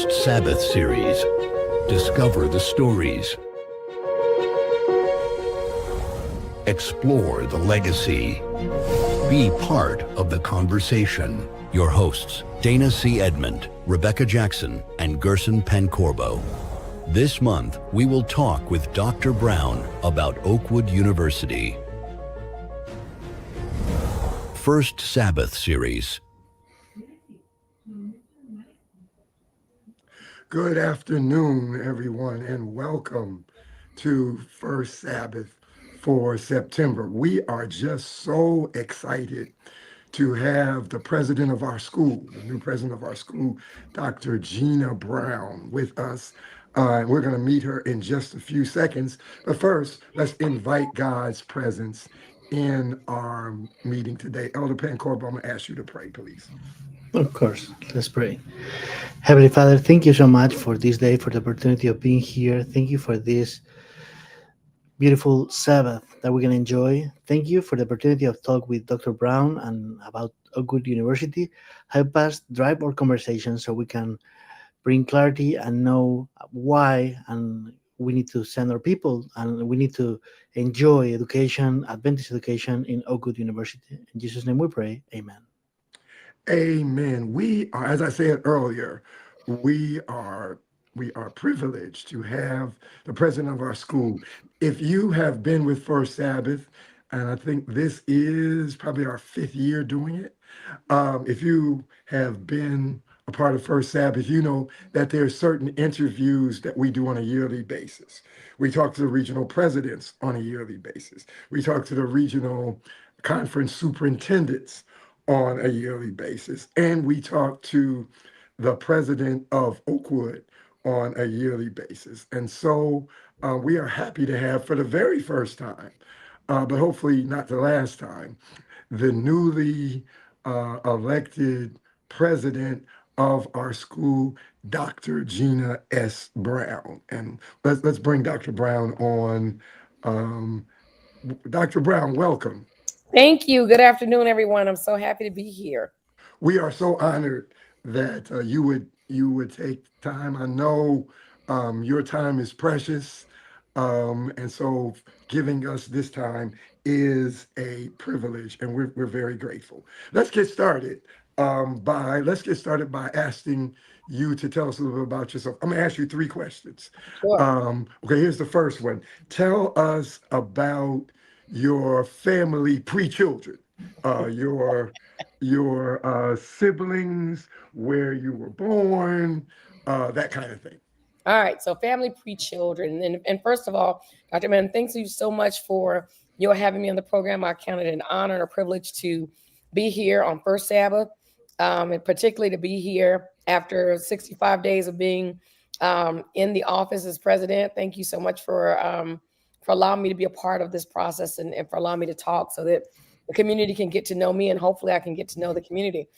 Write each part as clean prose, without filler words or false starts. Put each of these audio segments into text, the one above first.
First Sabbath series. Discover the stories. Explore the legacy. Be part of the conversation. Your hosts, Dana C. Edmond, Rebecca Jackson, and Gerson Pancorbo. This month, we will talk with Dr. Brown about Oakwood University. First Sabbath series. Good afternoon, everyone, and welcome to First Sabbath for September. We are just so excited to have the president of our school, the new president of our school, Dr. Gina Brown, with us. We're going to meet her in just a few seconds. But first, let's invite God's presence in our meeting today. Elder Pancorbo, I'm going to ask you to pray, please. Of course, let's pray. Heavenly Father, thank you so much for this day, for the opportunity of being here. Thank you for this beautiful Sabbath that we can enjoy. Thank you for the opportunity of talk with Dr. Brown and about Oakwood University. Help us drive our conversation so we can bring clarity and know why, and we need to send our people and we need to enjoy education, Adventist education in Oakwood University. In Jesus' name we pray, amen. Amen. We are, as I said earlier, we are privileged to have the president of our school. If you have been with First Sabbath, and I think this is probably our 5th year doing it, if you have been a part of First Sabbath, you know that there are certain interviews that we do on a yearly basis. We talk to the regional presidents on a yearly basis. We talk to the regional conference superintendents on a yearly basis. And we talk to the president of Oakwood on a yearly basis. And so we are happy to have, for the very first time, but hopefully not the last time, the newly elected president of our school, Dr. Gina S. Brown. And let's bring Dr. Brown on. Dr. Brown, welcome. Thank you. Good afternoon, everyone. I'm so happy to be here. We are so honored that you would take time. I know your time is precious, and so giving us this time is a privilege, and we're very grateful. Let's get started by asking you to tell us a little bit about yourself. I'm going to ask you 3 questions. Sure. Okay, here's the first one. Tell us about your family pre-children, your siblings, where you were born, that kind of thing. All right. So family pre-children. And first of all, Dr. Mann, thank you so much for your having me on the program. I count it an honor and a privilege to be here on First Sabbath, and particularly to be here after 65 days of being in the office as president. Thank you so much for allowing me to be a part of this process and for allowing me to talk so that the community can get to know me and hopefully I can get to know the community.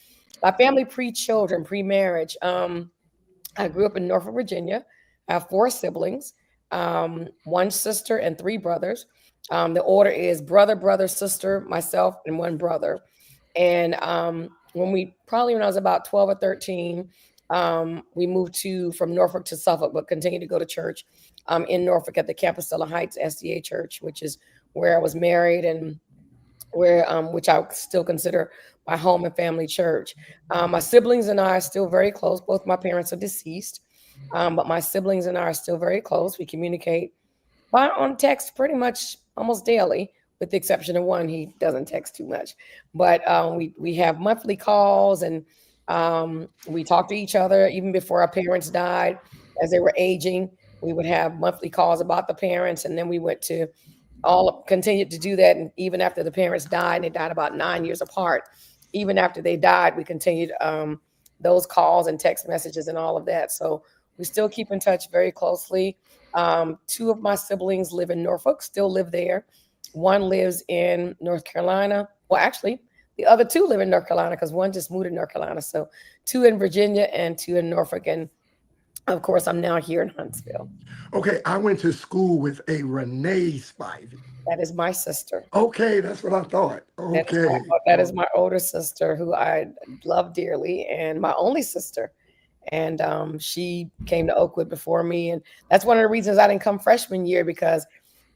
My family pre-children, pre-marriage. I grew up in Norfolk, Virginia. I have 4 siblings, 1 sister and 3 brothers. The order is brother, sister, myself, and 1 brother. And when I was about 12 or 13, we moved from Norfolk to Suffolk, but continued to go to church in Norfolk at the Campusella Heights SDA Church, which is where I was married and which I still consider my home and family church. My siblings and I are still very close. Both my parents are deceased, but my siblings and I are still very close. We communicate on text pretty much almost daily, with the exception of 1. He doesn't text too much, but we have monthly calls and we talk to each other even before our parents died. As they were aging, we would have monthly calls about the parents, and then we continued to do that. And even after the parents died, and they died about 9 years apart, even after they died, we continued those calls and text messages and all of that. So we still keep in touch very closely. 2 of my siblings live in Norfolk, still live there. 1 lives in North Carolina. Well, actually, the other 2 live in North Carolina because 1 just moved to North Carolina. So 2 in Virginia and 2 in Norfolk. And of course, I'm now here in Huntsville. Okay, I went to school with a Renee Spivey. That is my sister. Okay, that's what I thought. Okay. That is my older sister who I love dearly and my only sister. And she came to Oakwood before me. And that's one of the reasons I didn't come freshman year, because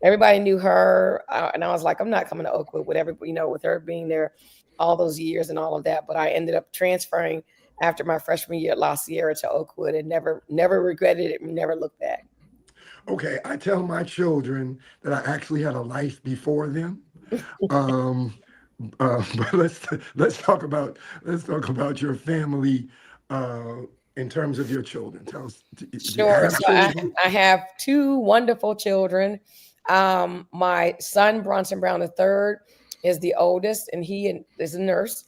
everybody knew her. And I was like, I'm not coming to Oakwood with everybody, with her being there all those years and all of that. But I ended up transferring after my freshman year at La Sierra to Oakwood, and never regretted it and never looked back. Okay, I tell my children that I actually had a life before them. Um, but let's talk about your family in terms of your children. Tell us, do you Sure. have So children? I have two wonderful children. My son, Bronson Brown III, is the oldest, and he is a nurse,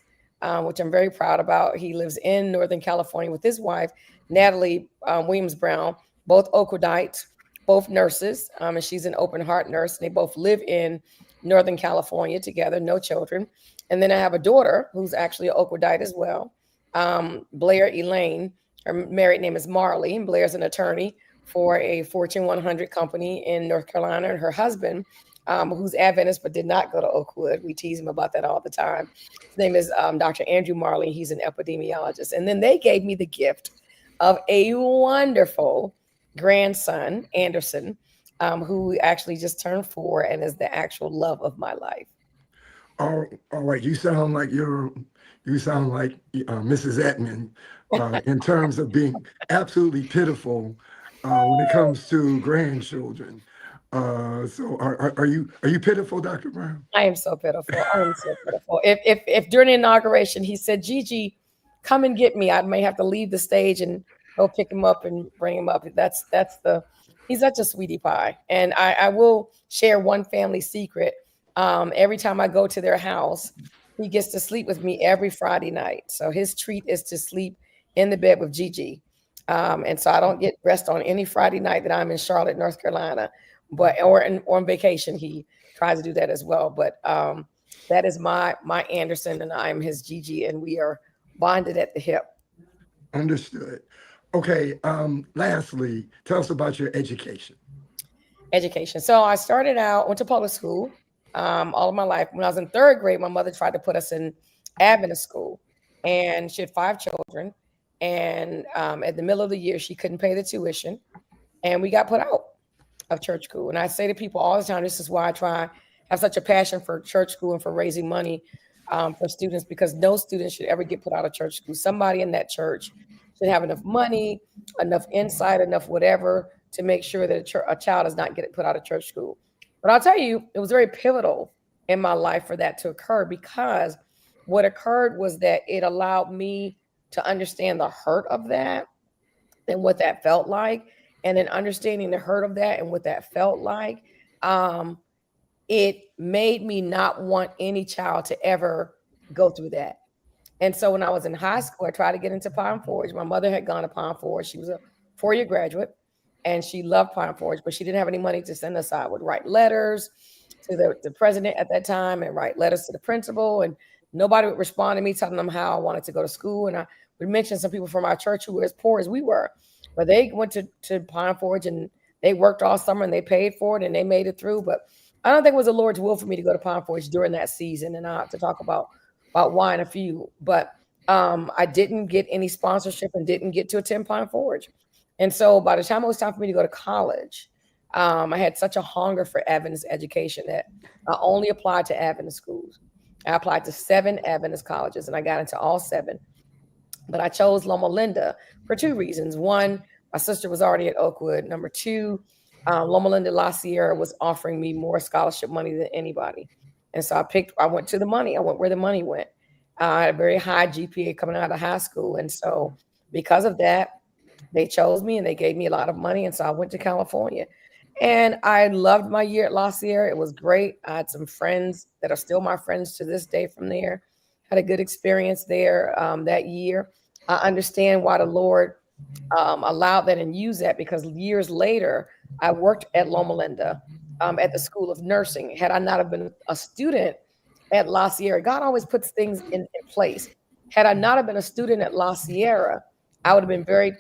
which I'm very proud about. He lives in Northern California with his wife, Natalie Williams Brown, both Oakwoodites, both nurses, and she's an open heart nurse. And they both live in Northern California together, no children. And then I have a daughter who's actually an Oakwoodite as well, Blair Elaine. Her married name is Marley, and Blair's an attorney for a Fortune 100 company in North Carolina. And her husband, who's Adventist but did not go to Oakwood, we tease him about that all the time. His name is Dr. Andrew Marley. He's an epidemiologist. And then they gave me the gift of a wonderful grandson, Anderson, who actually just turned 4 and is the actual love of my life. All right, you sound like Mrs. Edmond in terms of being absolutely pitiful when it comes to grandchildren. So are you pitiful, Dr. Brown? I am so pitiful. I am so pitiful. If during the inauguration he said, Gigi, come and get me, I may have to leave the stage and go pick him up and bring him up. He's such a sweetie pie. And I will share one family secret. Every time I go to their house, he gets to sleep with me every Friday night. So his treat is to sleep in the bed with Gigi. And so I don't get rest on any Friday night that I'm in Charlotte, North Carolina, or on vacation. He tries to do that as well. But that is my Anderson, and I'm his Gigi, and we are bonded at the hip. Understood. Okay. Lastly, tell us about your education. Education. So I went to public school all of my life. When I was in 3rd grade, my mother tried to put us in Adventist school, and she had 5 children. And at the middle of the year, she couldn't pay the tuition, and we got put out of church school. And I say to people all the time, this is why I have such a passion for church school and for raising money for students, because no student should ever get put out of church school. Somebody in that church should have enough money, enough insight, enough whatever to make sure that a child does not get put out of church school. But I'll tell you, it was very pivotal in my life for that to occur, because what occurred was that it allowed me to understand the hurt of that and what that felt like. And then understanding the hurt of that and what that felt like, it made me not want any child to ever go through that. And so when I was in high school, I tried to get into Pine Forge. My mother had gone to Pine Forge. She was a 4-year graduate, and she loved Pine Forge, but she didn't have any money to send us. I would write letters to the president at that time and write letters to the principal, and nobody would respond to me telling them how I wanted to go to school. And I would mention some people from our church who were as poor as we were, but they went to Pine Forge and they worked all summer and they paid for it and they made it through. But I don't think it was the Lord's will for me to go to Pine Forge during that season. And I have to talk about why in a few, but I didn't get any sponsorship and didn't get to attend Pine Forge. And so by the time it was time for me to go to college, I had such a hunger for Adventist education that I only applied to Adventist schools. I applied to 7 Adventist colleges and I got into all 7. But I chose Loma Linda for 2 reasons. One, my sister was already at Oakwood. Number 2, Loma Linda La Sierra was offering me more scholarship money than anybody. And so I went to the money. I went where the money went. I had a very high GPA coming out of high school. And so because of that, they chose me and they gave me a lot of money. And so I went to California. And I loved my year at La Sierra. It was great. I had some friends that are still my friends to this day from there. Had a good experience there that year. I understand why the Lord allowed that and used that, because years later, I worked at Loma Linda at the School of Nursing. Had I not have been a student at La Sierra, God always puts things in place. Had I not have been a student at La Sierra, I would have been very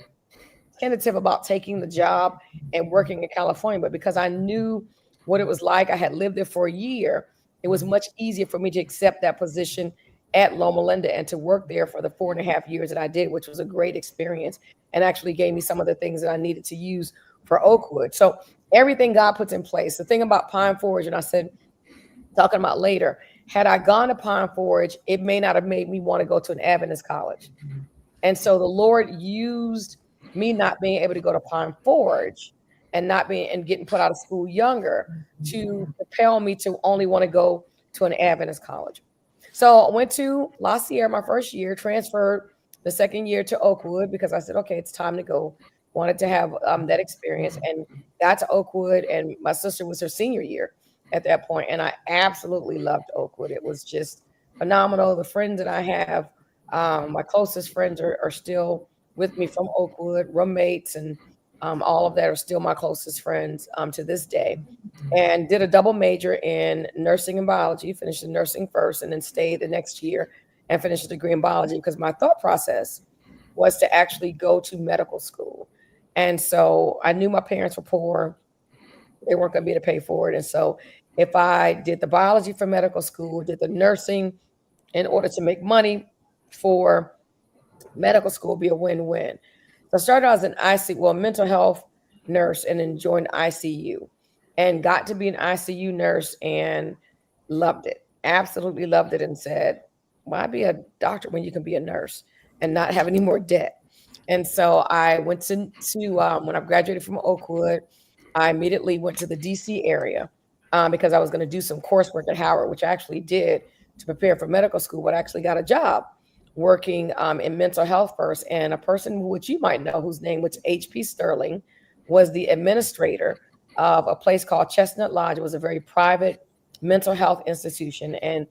tentative about taking the job and working in California. But because I knew what it was like, I had lived there for a year, it was much easier for me to accept that position at Loma Linda and to work there for the 4.5 years that I did, which was a great experience and actually gave me some of the things that I needed to use for Oakwood. So everything God puts in place. The thing about Pine Forge, and I said, talking about later, had I gone to Pine Forge, it may not have made me want to go to an Adventist college. And so the Lord used me not being able to go to Pine Forge and getting put out of school younger to propel me to only want to go to an Adventist college. So I went to La Sierra my first year, transferred the second year to Oakwood because I said, okay, it's time to go. Wanted to have that experience, and got to Oakwood, and my sister was her senior year at that point, and I absolutely loved Oakwood. It was just phenomenal. The friends that I have, my closest friends are still with me from Oakwood, roommates, and all of that are still my closest friends to this day. And did a double major in nursing and biology, finished the nursing first, and then stayed the next year and finished a degree in biology because my thought process was to actually go to medical school. And so I knew my parents were poor. They weren't going to be able to pay for it. And so if I did the biology for medical school, did the nursing in order to make money for medical school, be a win-win. So I started out as an mental health nurse, and then joined ICU and got to be an ICU nurse and loved it. Absolutely loved it, and said, why be a doctor when you can be a nurse and not have any more debt? And so I went to when I graduated from Oakwood, I immediately went to the DC area because I was going to do some coursework at Howard, which I actually did to prepare for medical school, but I actually got a job working in mental health first. And a person which you might know, whose name was H.P. Sterling, was the administrator of a place called Chestnut Lodge. It was a very private mental health institution. And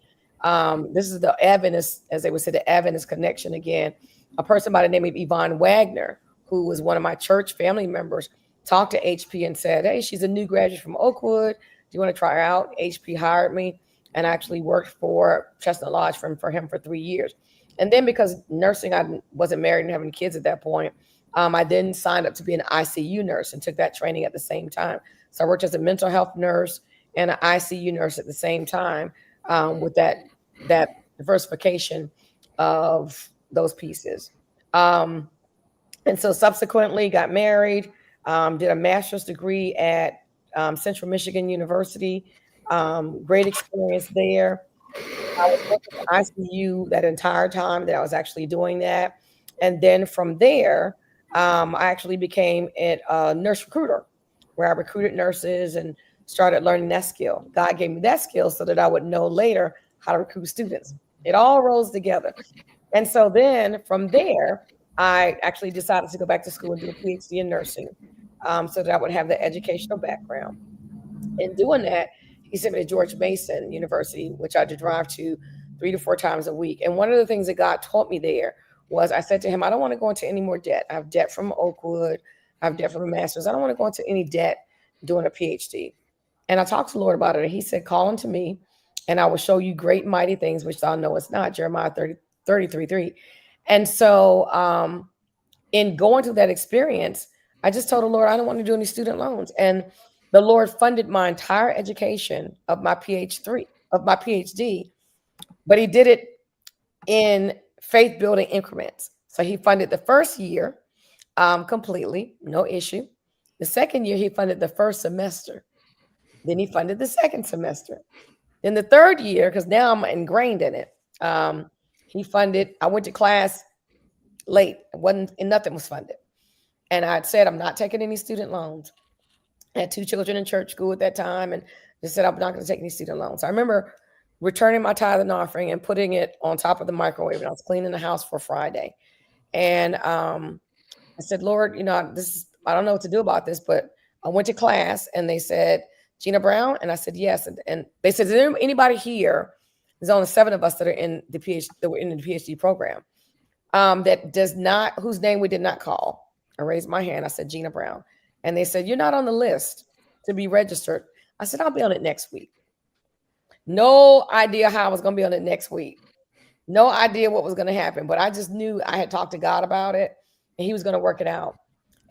this is the Adventist, as they would say, the Adventist connection again. A person by the name of Yvonne Wagner, who was one of my church family members, talked to HP and said, hey, she's a new graduate from Oakwood. Do you want to try her out? HP hired me and actually worked for Chestnut Lodge for him for 3 years. And then because nursing, I wasn't married and having kids at that point, I then signed up to be an ICU nurse and took that training at the same time. So I worked as a mental health nurse and an ICU nurse at the same time with that diversification of those pieces. And so subsequently got married, did a master's degree at Central Michigan University. Great experience there. I was working in ICU that entire time that I was actually doing that. And then from there, I actually became a nurse recruiter, where I recruited nurses and started learning that skill. God gave me that skill so that I would know later how to recruit students. It all rolls together. And so then from there, I actually decided to go back to school and do a Ph.D. in nursing so that I would have the educational background. In doing that, he sent me to George Mason University, which I had to drive to 3 to 4 times a week. And one of the things that God taught me there was, I said to him, I don't want to go into any more debt. I have debt from Oakwood. I have debt from a master's. I don't want to go into any debt doing a Ph.D. And I talked to the Lord about it. And he said, call unto me and I will show you great and mighty things, which thou knowest not. Jeremiah 33:3. And so in going through that experience, I just told the Lord, I don't want to do any student loans. And the Lord funded my entire education of my PhD, but he did it in faith building increments. So he funded the first year completely, no issue. The second year, he funded the first semester. Then he funded the second semester. Then the third year, because now I'm ingrained in it, he funded, I went to class late, nothing was funded. And I said, I'm not taking any student loans. I had 2 children in church school at that time, and just said, I'm not going to take any student loans. I remember returning my tithe and offering and putting it on top of the microwave, and I was cleaning the house for Friday. And I said, Lord, I don't know what to do about this, but I went to class and they said, Gina Brown? And I said, yes. And they said, is there anybody here? There's only 7 of us that are in the PhD program that does not, whose name we did not call. I raised my hand. I said, Gina Brown. And they said, you're not on the list to be registered. I said, I'll be on it next week. No idea how I was going to be on it next week. No idea what was going to happen, but I just knew I had talked to God about it and he was going to work it out.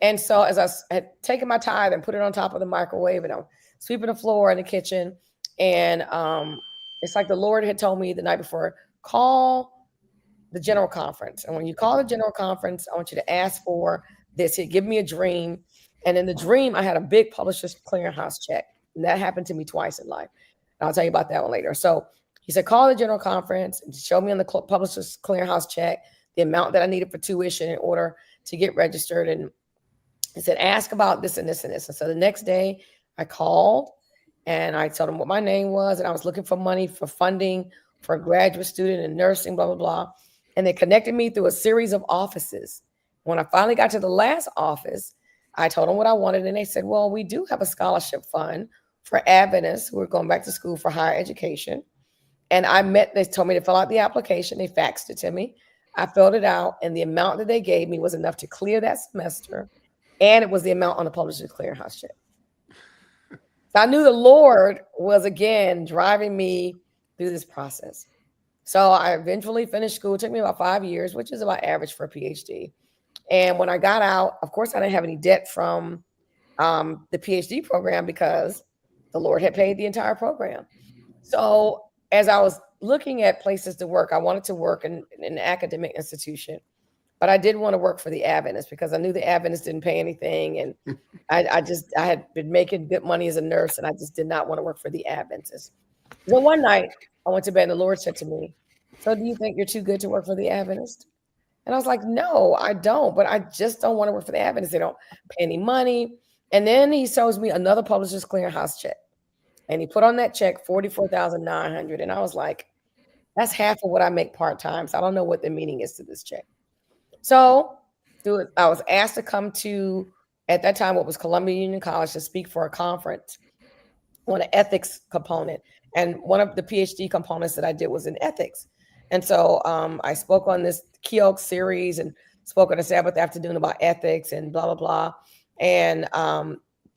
And so as I had taken my tithe and put it on top of the microwave, and I'm sweeping the floor in the kitchen, and it's like the Lord had told me the night before, call the general conference. And when you call the general conference, I want you to ask for this. He'd give me a dream. And in the dream, I had a big publisher's clearinghouse check. And that happened to me twice in life. And I'll tell you about that one later. So he said, call the general conference and show me on the publisher's clearinghouse check the amount that I needed for tuition in order to get registered. And he said, ask about this and this and this. And so the next day I called and I told him what my name was. And I was looking for money for funding for a graduate student in nursing, blah, blah, blah. And they connected me through a series of offices. When I finally got to the last office, I told them what I wanted. And they said, well, we do have a scholarship fund for Adventists who are going back to school for higher education. And they told me to fill out the application. They faxed it to me. I filled it out. And the amount that they gave me was enough to clear that semester. And it was the amount on the publisher's clearinghouse check. So I knew the Lord was, again, driving me through this process. So I eventually finished school. It took me about 5 years, which is about average for a Ph.D. And when I got out, of course, I didn't have any debt from the Ph.D. program because the Lord had paid the entire program. So as I was looking at places to work, I wanted to work in an academic institution, but I didn't want to work for the Adventists because I knew the Adventists didn't pay anything. And I had been making good money as a nurse, and I just did not want to work for the Adventists. So one night I went to bed and the Lord said to me, so do you think you're too good to work for the Adventists? And I was like, no, I don't, but I just don't want to work for the Adventists. They don't pay any money. And then he shows me another publisher's clearinghouse check. And he put on that check $44,900. And I was like, that's half of what I make part-time. So I don't know what the meaning is to this check. So I was asked to come to, at that time, what was Columbia Union College, to speak for a conference on an ethics component. And one of the PhD components that I did was in ethics. And so I spoke on this Kiosk series and spoke on a Sabbath afternoon about ethics and blah, blah, blah. And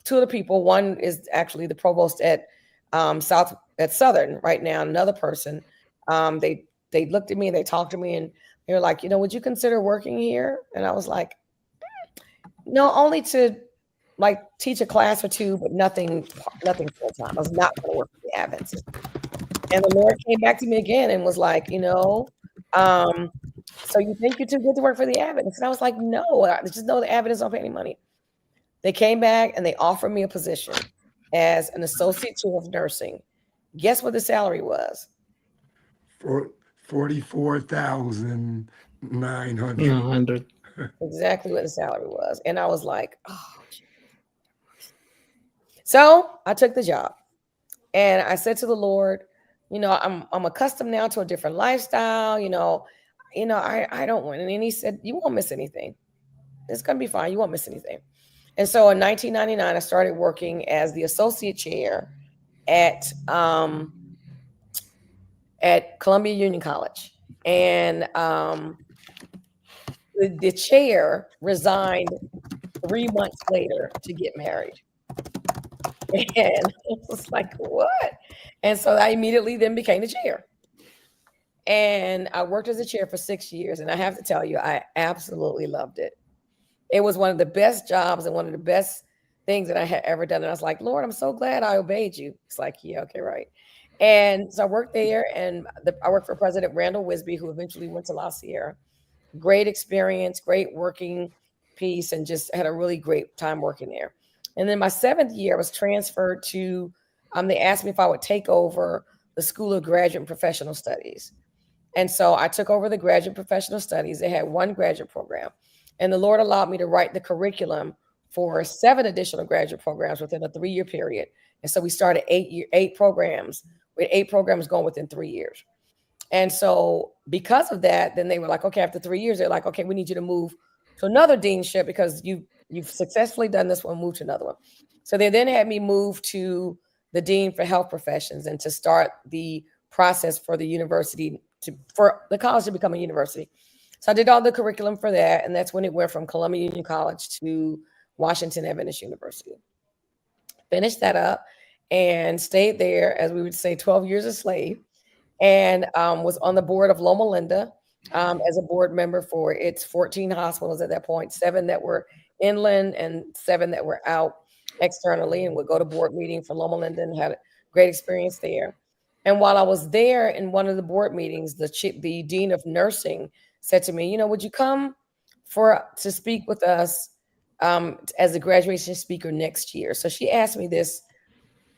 two of the people, one is actually the provost at Southern right now, another person, they looked at me and they talked to me and they were like, would you consider working here? And I was like, no, only to like teach a class or two, but nothing full time. I was not going to work for the Adventists. And the Lord came back to me again and was like, so you think you're too good to work for the Adventists? And I was like, no, I just know the Adventists don't pay any money. They came back and they offered me a position as an associate chair of nursing. Guess what the salary was? For $44,900. Exactly what the salary was. And I was like, oh. So I took the job and I said to the Lord, I'm accustomed now to a different lifestyle. I don't want. And then he said, you won't miss anything. It's going to be fine. You won't miss anything. And so in 1999, I started working as the associate chair at Columbia Union College. And the chair resigned 3 months later to get married. And it was like, what? And so I immediately then became the chair. And I worked as a chair for 6 years. And I have to tell you, I absolutely loved it. It was one of the best jobs and one of the best things that I had ever done. And I was like, Lord, I'm so glad I obeyed you. It's like, yeah, okay, right. And so I worked there and I worked for President Randall Wisby, who eventually went to La Sierra. Great experience, great working piece, and just had a really great time working there. And then my 7th year, I was transferred to, they asked me if I would take over the School of Graduate and Professional Studies. And so I took over the Graduate Professional Studies. They had one graduate program. And the Lord allowed me to write the curriculum for 7 additional graduate programs within a 3-year period. And so we started 8 programs, with 8 programs going within 3 years. And so because of that, then they were like, okay, after 3 years, they're like, okay, we need you to move to another deanship because you've successfully done this one, move to another one. So they then had me move to the Dean for Health Professions and to start the process for the university, for the college to become a university. So I did all the curriculum for that. And that's when it went from Columbia Union College to Washington Adventist University. Finished that up and stayed there, as we would say, 12 years a slave, and was on the board of Loma Linda as a board member for its 14 hospitals at that point, 7 that were inland and 7 that were out externally, and would go to board meeting for Loma Linda and had a great experience there. And while I was there in one of the board meetings, the dean of nursing said to me, would you come to speak with us as a graduation speaker next year? So she asked me this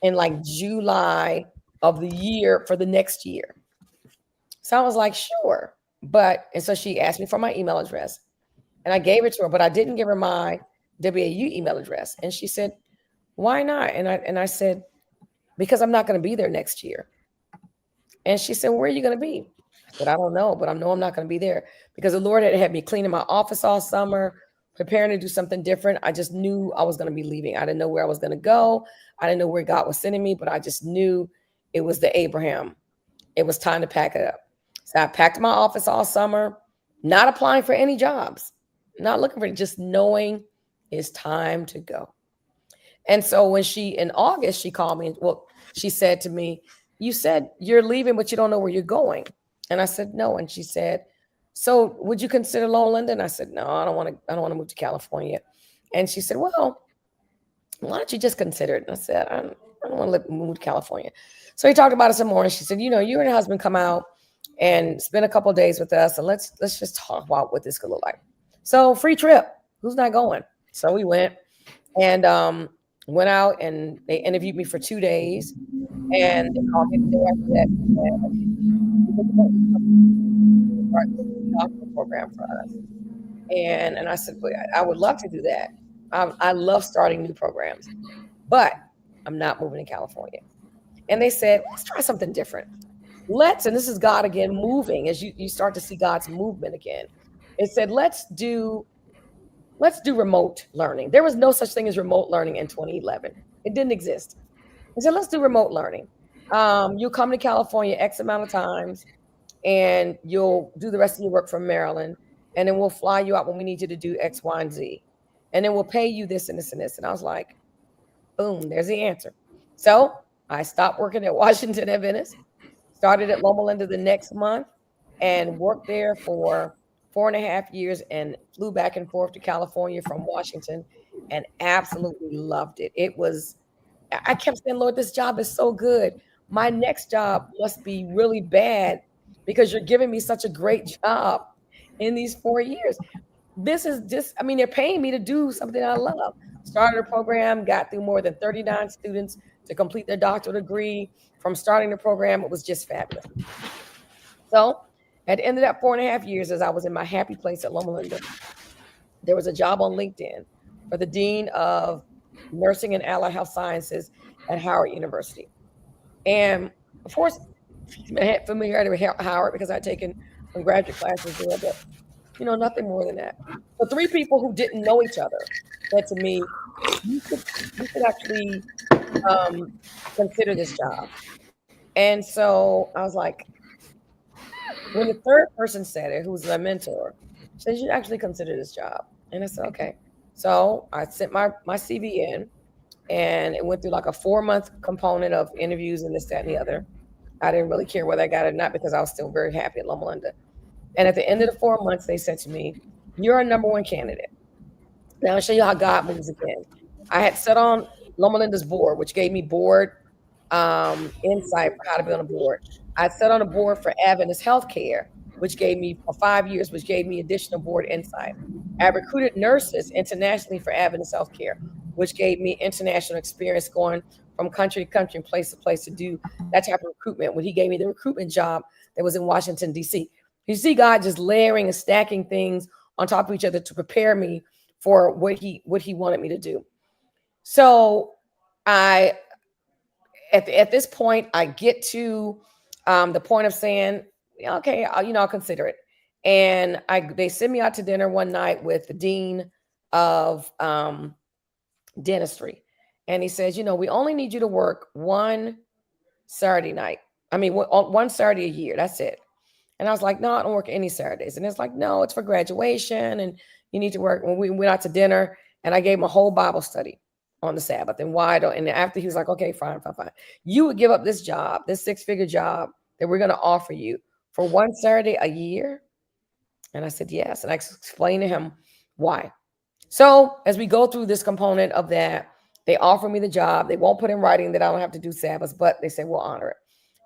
in like July of the year for the next year. So I was like, sure. And so she asked me for my email address, and I gave it to her, but I didn't give her my WAU email address. And she said, why not? And I said, because I'm not going to be there next year. And she said, where are you going to be? I said, I don't know, but I know I'm not going to be there because the Lord had me cleaning my office all summer, preparing to do something different. I just knew I was going to be leaving. I didn't know where I was going to go. I didn't know where God was sending me, but I just knew it was the Abraham. It was time to pack it up. So I packed my office all summer, not applying for any jobs, not looking for it, just knowing it's time to go. And so when in August, she called me. Well, she said to me, you said you're leaving, but you don't know where you're going. And I said, no. And she said, so would you consider Loma Linda? And I said, no, I don't want to move to California. And she said, well, why don't you just consider it? And I said, I don't want to move to California. So we talked about it some more. And she said, you and your husband come out and spend a couple of days with us. And let's just talk about what this could look like. So free trip. Who's not going? So we went and went out, and they interviewed me for 2 days. And they called me the day after that. Doctoral program for us. And I said, well, I would love to do that. I love starting new programs, but I'm not moving to California. And they said, let's try something different. And this is God again moving as you start to see God's movement again. It said, let's do remote learning. There was no such thing as remote learning in 2011. It didn't exist. I said, let's do remote learning. You'll come to California X amount of times, and you'll do the rest of your work from Maryland, and then we'll fly you out when we need you to do X, Y, and Z. And then we'll pay you this and this and this. And I was like, boom, there's the answer. So I stopped working at Washington Adventist, started at Loma Linda the next month, and worked there for 4.5 years and flew back and forth to California from Washington and absolutely loved it. I kept saying, Lord, this job is so good. My next job must be really bad because you're giving me such a great job in these 4 years. This is just, they're paying me to do something I love. Started a program, got through more than 39 students to complete their doctoral degree. From starting the program, it was just fabulous. So at the end of that 4.5 years, as I was in my happy place at Loma Linda, there was a job on LinkedIn for the Dean of Nursing and Allied Health Sciences at Howard University. And of course, I had familiarity with Howard because I'd taken some graduate classes there, but nothing more than that. So 3 people who didn't know each other said to me, you could actually consider this job. And so I was like, when the 3rd person said it, who was my mentor, said, you should actually consider this job. And I said, okay. So I sent my CV in, and it went through like a 4-month component of interviews and this, that, and the other. I didn't really care whether I got it or not because I was still very happy at Loma Linda. And at the end of the 4 months, they said to me, you're a number 1 candidate. Now I'll show you how God moves again. I had sat on Loma Linda's board, which gave me board insight for how to be on a board. I sat on a board for Adventist Healthcare, which gave me for 5 years, which gave me additional board insight. I recruited nurses internationally for Adventist Healthcare, which gave me international experience going from country to country and place to place to do that type of recruitment. When he gave me the recruitment job that was in Washington, D.C. You see God just layering and stacking things on top of each other to prepare me for what he wanted me to do. So at this point, I get to the point of saying, okay, I'll consider it. And they sent me out to dinner one night with the dean of dentistry. And he says, we only need you to work one Saturday night. One Saturday a year. That's it. And I was like, no, I don't work any Saturdays. And it's like, no, it's for graduation. And you need to work. When we went out to dinner, and I gave him a whole Bible study on the Sabbath. And and after he was like, okay, fine. You would give up this job, this 6-figure job that we're going to offer you for one Saturday a year? And I said, yes. And I explained to him why. So as we go through this component of that, they offer me the job. They won't put in writing that I don't have to do Sabbath, but they say, we'll honor it.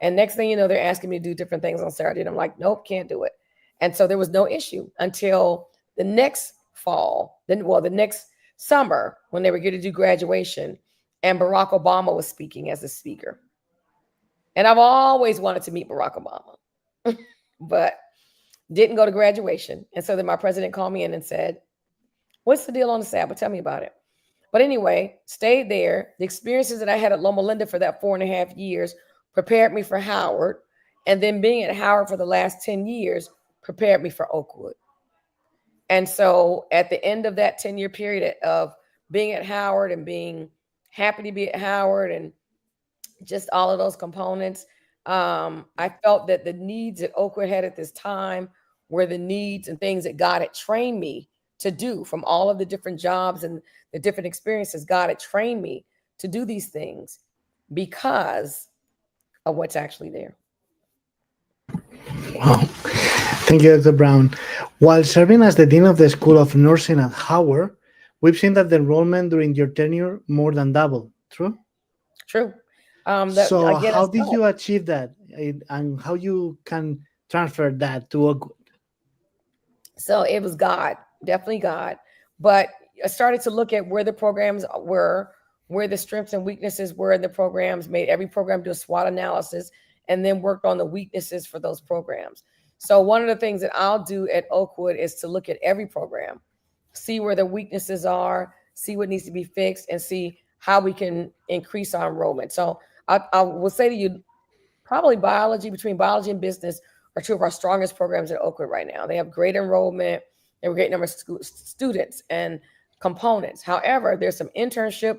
And next thing you know, they're asking me to do different things on Saturday. And I'm like, nope, can't do it. And so there was no issue until the next fall, the next summer, when they were going to do graduation, and Barack Obama was speaking as a speaker. And I've always wanted to meet Barack Obama, but didn't go to graduation. And so then my president called me in and said, what's the deal on the Sabbath? Tell me about it. But anyway, stayed there. The experiences that I had at Loma Linda for that 4.5 years prepared me for Howard. And then being at Howard for the last 10 years prepared me for Oakwood. And so at the end of that 10-year period of being at Howard and being happy to be at Howard and just all of those components, I felt that the needs that Oakwood had at this time were the needs and things that God had trained me to do from all of the different jobs and the different experiences. God had trained me to do these things because of what's actually there. Wow. Thank you, Dr. Brown. While serving as the Dean of the School of Nursing at Howard, we've seen that the enrollment during your tenure more than doubled. True? True. So how did you achieve that, and how you can transfer that to Oakwood? So it was God, definitely God. But I started to look at where the programs were, where the strengths and weaknesses were in the programs, made every program do a SWOT analysis, and then worked on the weaknesses for those programs. So one of the things that I'll do at Oakwood is to look at every program, see where the weaknesses are, see what needs to be fixed, and see how we can increase our enrollment. So I will say to you, probably between biology and business are two of our strongest programs at Oakwood right now. They have great enrollment, they have a great number of students and components. However, there's some internship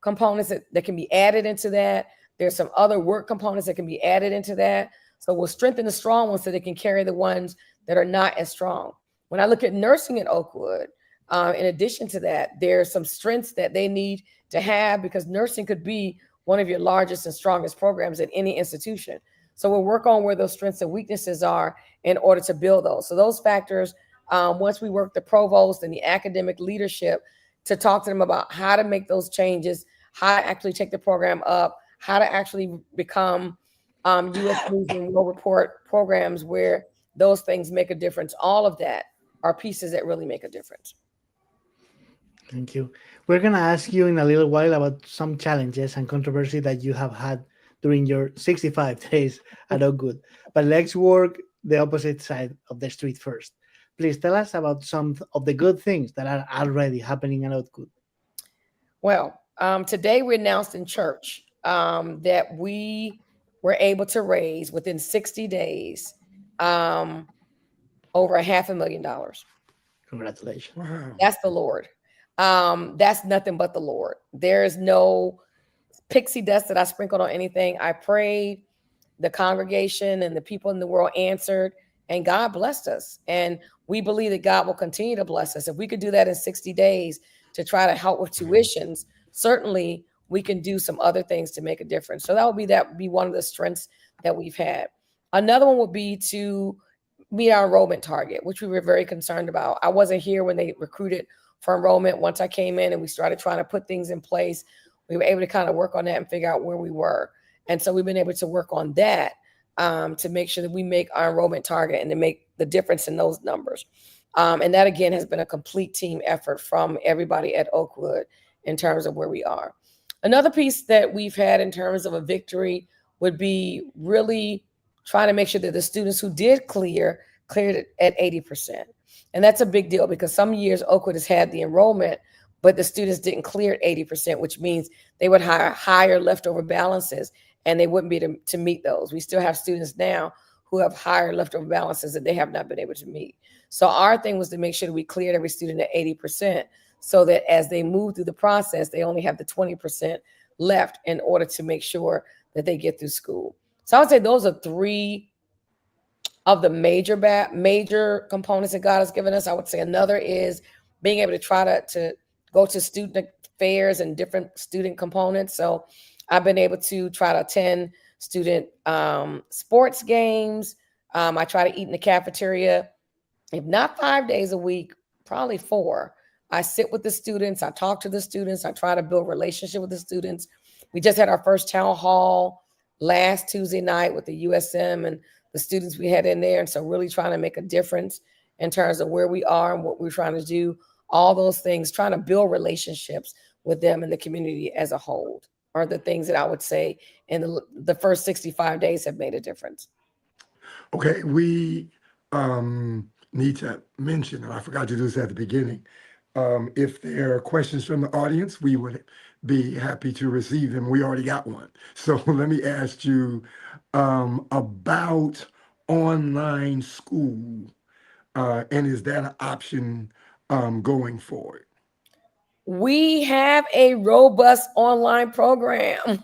components that can be added into that. There's some other work components that can be added into that. So we'll strengthen the strong ones so they can carry the ones that are not as strong. When I look at nursing at Oakwood, in addition to that, there's some strengths that they need to have because nursing could be one of your largest and strongest programs at any institution. So we'll work on where those strengths and weaknesses are in order to build those. So those factors, once we work the provost and the academic leadership to talk to them about how to make those changes, how to actually take the program up, how to actually become U.S. News and World Report programs where those things make a difference. All of that are pieces that really make a difference. Thank you. We're going to ask you in a little while about some challenges and controversy that you have had during your 65 days at Oakwood. But let's work the opposite side of the street first. Please tell us about some of the good things that are already happening at Oakwood. Well, today we announced in church that we were able to raise within 60 days over $500,000. Congratulations. Wow. That's the Lord. That's nothing but the Lord. There is no pixie dust that I sprinkled on anything. I prayed, the congregation and the people in the world answered, and God blessed us. And we believe that God will continue to bless us. If we could do that in 60 days to try to help with tuitions, certainly we can do some other things to make a difference. So that would be one of the strengths that we've had. Another one would be to meet our enrollment target, which we were very concerned about. I wasn't here when they recruited for enrollment. Once I came in and we started trying to put things in place, we were able to kind of work on that and figure out where we were. And so we've been able to work on that to make sure that we make our enrollment target and to make the difference in those numbers. And that, again, has been a complete team effort from everybody at Oakwood in terms of where we are. Another piece that we've had in terms of a victory would be really trying to make sure that the students who did cleared it at 80%. And that's a big deal because some years Oakwood has had the enrollment, but the students didn't clear at 80%, which means they would hire higher leftover balances and they wouldn't be able to meet those. We still have students now who have higher leftover balances that they have not been able to meet. So our thing was to make sure that we cleared every student at 80% so that as they move through the process, they only have the 20% left in order to make sure that they get through school. So I would say those are three of the major components that God has given us. I would say another is being able to try to go to student fairs and different student components. So I've been able to try to attend student sports games. I try to eat in the cafeteria, if not 5 days a week, probably 4. I sit with the students. I talk to the students. I try to build relationship with the students. We just had our first town hall last Tuesday night with the USM and the students we had in there. And so really trying to make a difference in terms of where we are and what we're trying to do, all those things, trying to build relationships with them and the community as a whole are the things that I would say in the first 65 days have made a difference. Okay, we need to mention, and I forgot to do this at the beginning, if there are questions from the audience, we would be happy to receive them. We already got one. So let me ask you about online school, and is that an option going forward? We have a robust online program.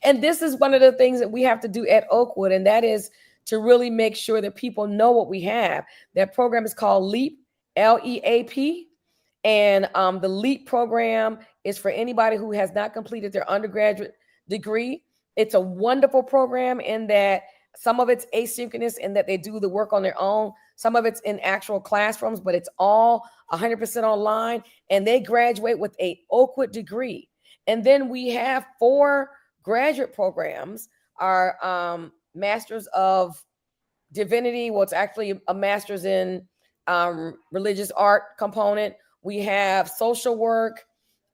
And this is one of the things that we have to do at Oakwood, and that is to really make sure that people know what we have. That program is called LEAP, LEAP. And the LEAP program is for anybody who has not completed their undergraduate degree. It's a wonderful program in that some of it's asynchronous in that they do the work on their own. Some of it's in actual classrooms, but it's all 100% online. And they graduate with a Oakwood degree. And then we have 4 graduate programs, our Masters of Divinity. Well, it's actually a master's in religious art component. We have social work,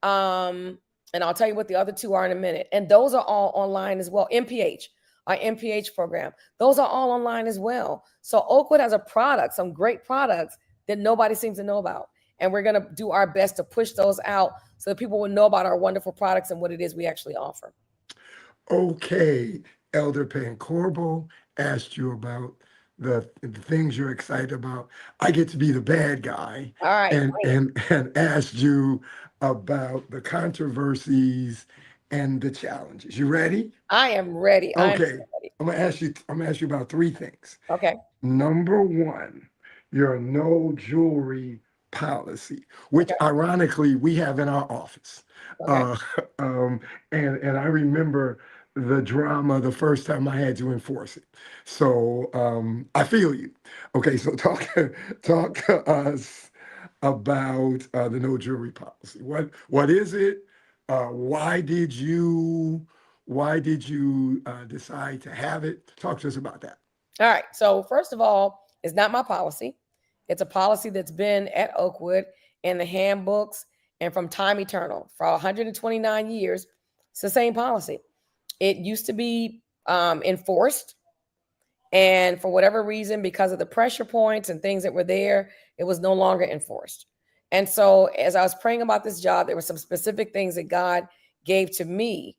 and I'll tell you what the other 2 are in a minute. And those are all online as well. MPH, our MPH program, those are all online as well. So Oakwood has a product, some great products that nobody seems to know about. And we're going to do our best to push those out so that people will know about our wonderful products and what it is we actually offer. Okay, Elder Pancorbo asked you about the things you're excited about. I get to be the bad guy. All right. And asked you about the controversies and the challenges. You ready? I am ready. Okay. I'm gonna ask you about 3 things. Okay. Number 1, your no jewelry policy, which ironically we have in our office. Okay. And I remember the drama the first time I had to enforce it. So I feel you. Okay, so talk to us about the no jewelry policy. What is it? Why did you decide to have it? Talk to us about that. All right. So first of all, it's not my policy. It's a policy that's been at Oakwood in the handbooks and from time eternal for 129 years. It's the same policy. It used to be enforced, and for whatever reason, because of the pressure points and things that were there, it was no longer enforced. And so as I was praying about this job, there were some specific things that God gave to me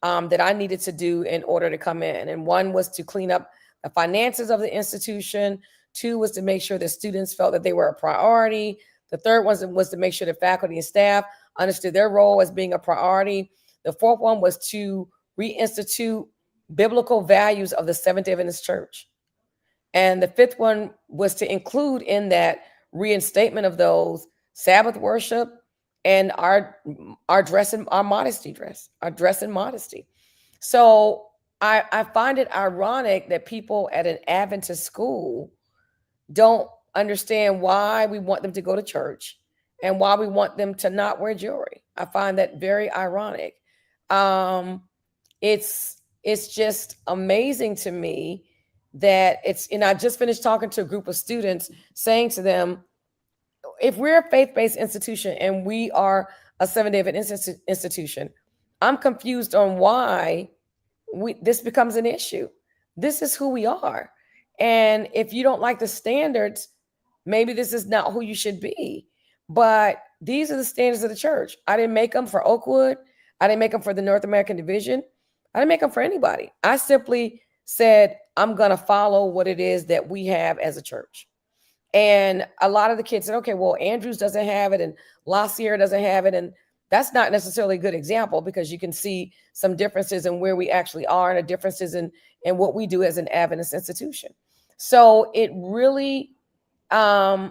that I needed to do in order to come in. And one was to clean up the finances of the institution. 2 was to make sure that students felt that they were a priority. The 3rd one was to make sure that faculty and staff understood their role as being a priority. The 4th one was to reinstitute biblical values of the Seventh-day Adventist Church. And the 5th one was to include in that reinstatement of those Sabbath worship and our dress and our modesty dress, our dress and modesty. So I find it ironic that people at an Adventist school don't understand why we want them to go to church and why we want them to not wear jewelry. I find that very ironic. It's just amazing to me that I just finished talking to a group of students saying to them, if we're a faith-based institution and we are a Seventh-day Adventist institution, I'm confused on why this becomes an issue. This is who we are. And if you don't like the standards, maybe this is not who you should be. But these are the standards of the church. I didn't make them for Oakwood. I didn't make them for the North American Division. I didn't make them for anybody. I simply said, I'm going to follow what it is that we have as a church. And a lot of the kids said, okay, well, Andrews doesn't have it and La Sierra doesn't have it. And that's not necessarily a good example because you can see some differences in where we actually are and the differences in what we do as an Adventist institution. So it really, I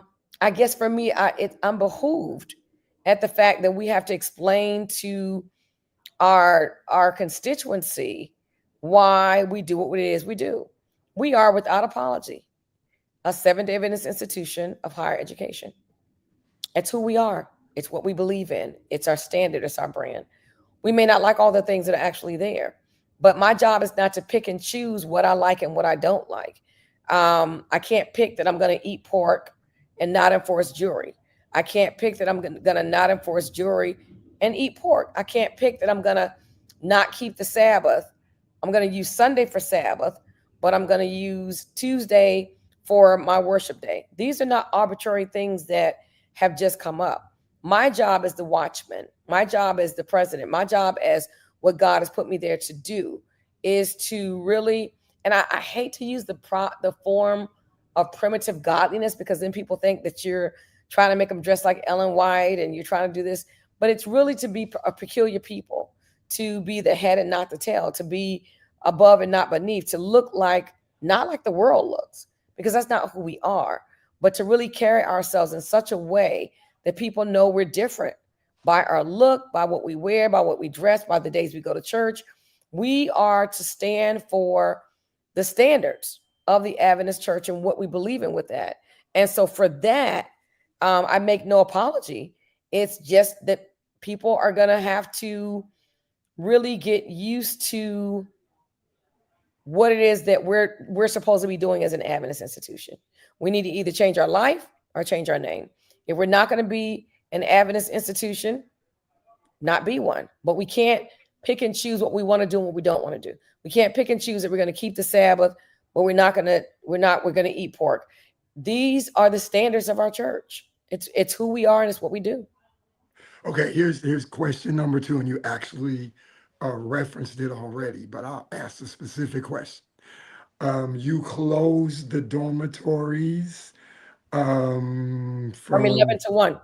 guess for me, I'm behooved at the fact that we have to explain to our constituency why we do what it is we do. We are, without apology, a Seventh-day Adventist institution of higher education. It's who we are. It's what we believe in. It's our standard. It's our brand. We may not like all the things that are actually there. But my job is not to pick and choose what I like and what I don't like. I can't pick that I'm going to eat pork and not enforce jury. I can't pick that I'm going to not enforce jury and eat pork. I can't pick that I'm going to not keep the Sabbath. I'm going to use Sunday for Sabbath, but I'm going to use Tuesday for my worship day. These are not arbitrary things that have just come up. My job as the watchman, my job as the president, my job as what God has put me there to do is to really, and I hate to use the form of primitive godliness, because then people think that you're trying to make them dress like Ellen White and you're trying to do this, but it's really to be a peculiar people, to be the head and not the tail, to be above and not beneath, to look like, not like the world looks, because that's not who we are, but to really carry ourselves in such a way that people know we're different by our look, by what we wear, by what we dress, by the days we go to church. We are to stand for the standards of the Adventist Church and what we believe in with that. And so for that, I make no apology. It's just that people are going to have to really get used to what it is that we're supposed to be doing as an Adventist institution. We need to either change our life or change our name. If we're not going to be an Adventist institution, not be one. But we can't pick and choose what we want to do and what we don't want to do. We can't pick and choose that we're going to keep the Sabbath, but we're going to eat pork. These are the standards of our church. It's who we are and it's what we do. Okay, here's question number 2, and you actually referenced it already, but I'll ask a specific question. You closed the dormitories From 11 to 1.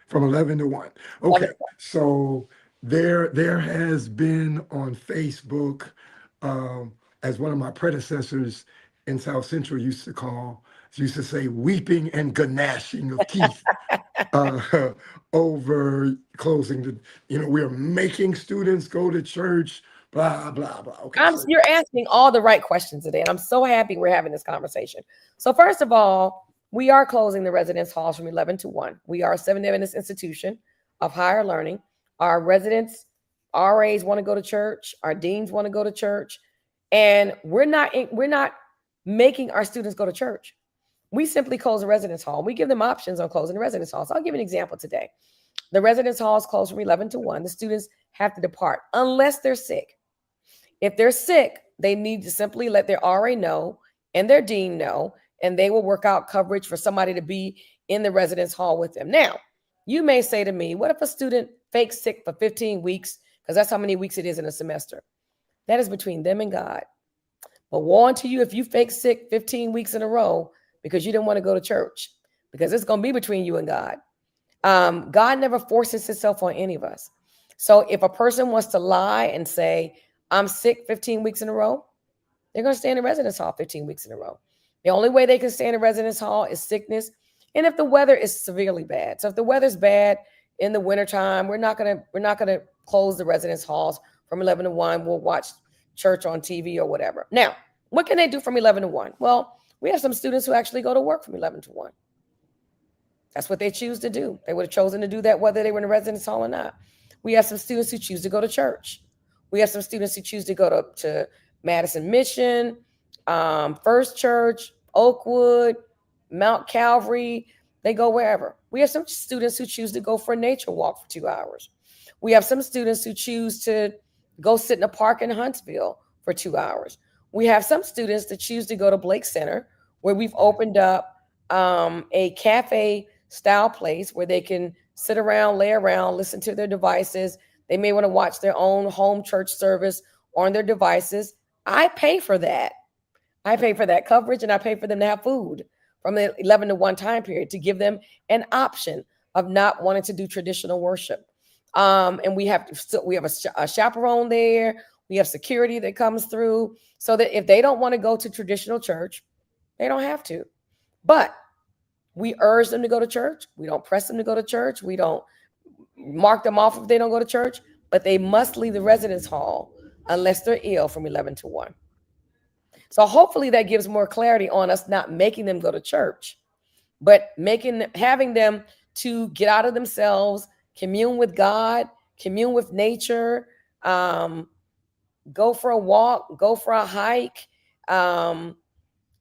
From 11 to 1. Okay, so there has been on Facebook, as one of my predecessors in South Central used to say, weeping and gnashing of teeth over closing the, we're making students go to church, blah, blah, blah. Okay. You're asking all the right questions today, and I'm so happy we're having this conversation. So first of all, we are closing the residence halls from 11 to 1. We are a Seventh-day Adventist institution of higher learning. Our residents, RAs want to go to church. Our deans want to go to church. And we're not making our students go to church. We simply close the residence hall. We give them options on closing the residence halls. I'll give you an example today. The residence hall is closed from 11 to 1. The students have to depart unless they're sick. If they're sick, they need to simply let their RA know and their dean know, and they will work out coverage for somebody to be in the residence hall with them. Now, you may say to me, what if a student fakes sick for 15 weeks? Because that's how many weeks it is in a semester. That is between them and God. But woe unto you if you fake sick 15 weeks in a row because you didn't want to go to church, because it's going to be between you and God. God never forces himself on any of us. So if a person wants to lie and say, I'm sick 15 weeks in a row, they're going to stay in the residence hall 15 weeks in a row. The only way they can stay in the residence hall is sickness. And if the weather is severely bad. So if the weather's bad in the wintertime, we're not going to close the residence halls from 11 to 1. We'll watch church on TV or whatever. Now, what can they do from 11 to 1? Well, we have some students who actually go to work from 11 to 1. That's what they choose to do. They would have chosen to do that whether they were in the residence hall or not. We have some students who choose to go to church. We have some students who choose to go to Madison Mission, First Church, Oakwood, Mount Calvary. They go wherever. We have some students who choose to go for a nature walk for 2 hours. We have some students who choose to go sit in a park in Huntsville for 2 hours. We have some students that choose to go to Blake Center, where we've opened up a cafe style place where they can sit around, lay around, listen to their devices. They may want to watch their own home church service on their devices. I pay for that. I pay for that coverage, and I pay for them to have food from the 11 to 1 time period to give them an option of not wanting to do traditional worship. And we have a chaperone there. We have security that comes through so that if they don't want to go to traditional church, they don't have to. But we urge them to go to church. We don't press them to go to church. We don't mark them off if they don't go to church, but they must leave the residence hall unless they're ill from 11 to 1. So hopefully that gives more clarity on us not making them go to church, but having them to get out of themselves, commune with God, commune with nature, go for a walk, go for a hike.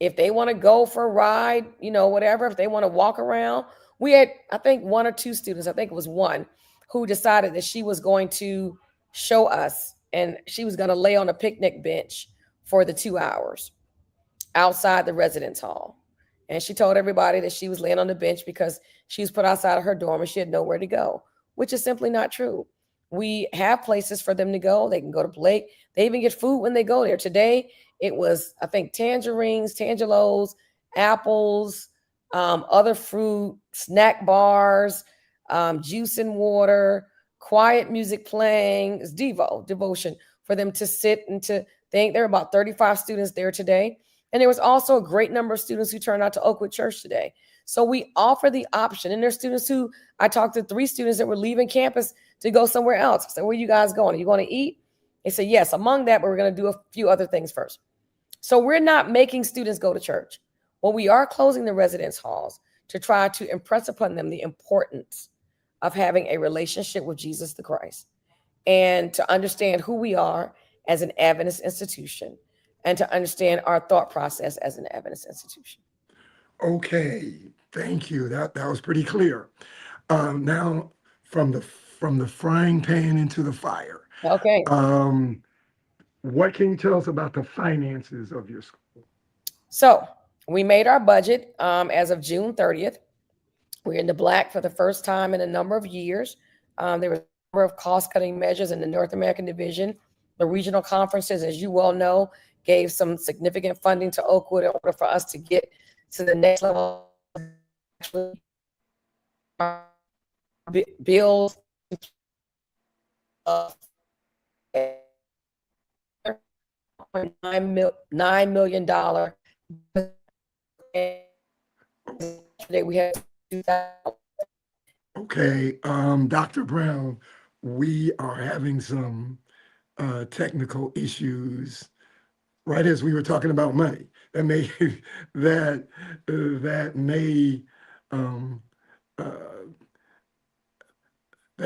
If they want to go for a ride, whatever, if they want to walk around. We had, I think, one or two students, I think it was one, who decided that she was going to show us, and she was going to lay on a picnic bench for the 2 hours outside the residence hall. And she told everybody that she was laying on the bench because she was put outside of her dorm and she had nowhere to go, which is simply not true. We have places for them to go. They can go to Blake. They even get food when they go there. Today, it was, I think, tangerines, tangelos, apples, other fruit, snack bars, juice and water, quiet music playing. It's devotion for them to sit and to think. There are about 35 students there today. And there was also a great number of students who turned out to Oakwood Church today. So we offer the option. And there's students who, I talked to 3 students that were leaving campus to go somewhere else. I said, where are you guys going? Are you going to eat? They said, yes, among that, but we're going to do a few other things first. So we're not making students go to church. Well, we are closing the residence halls to try to impress upon them the importance of having a relationship with Jesus the Christ and to understand who we are as an Adventist institution and to understand our thought process as an Adventist institution. Okay, thank you. That was pretty clear. Now, from the frying pan into the fire. Okay. What can you tell us about the finances of your school? So we made our budget as of June 30th. We're in the black for the first time in a number of years. There was a number of cost-cutting measures in the North American division. The regional conferences, as you well know, gave some significant funding to Oakwood in order for us to get to the next level. Bills of $9 million. Today we had 2,000. Okay, Dr. Brown, we are having some technical issues right as we were talking about money. That may that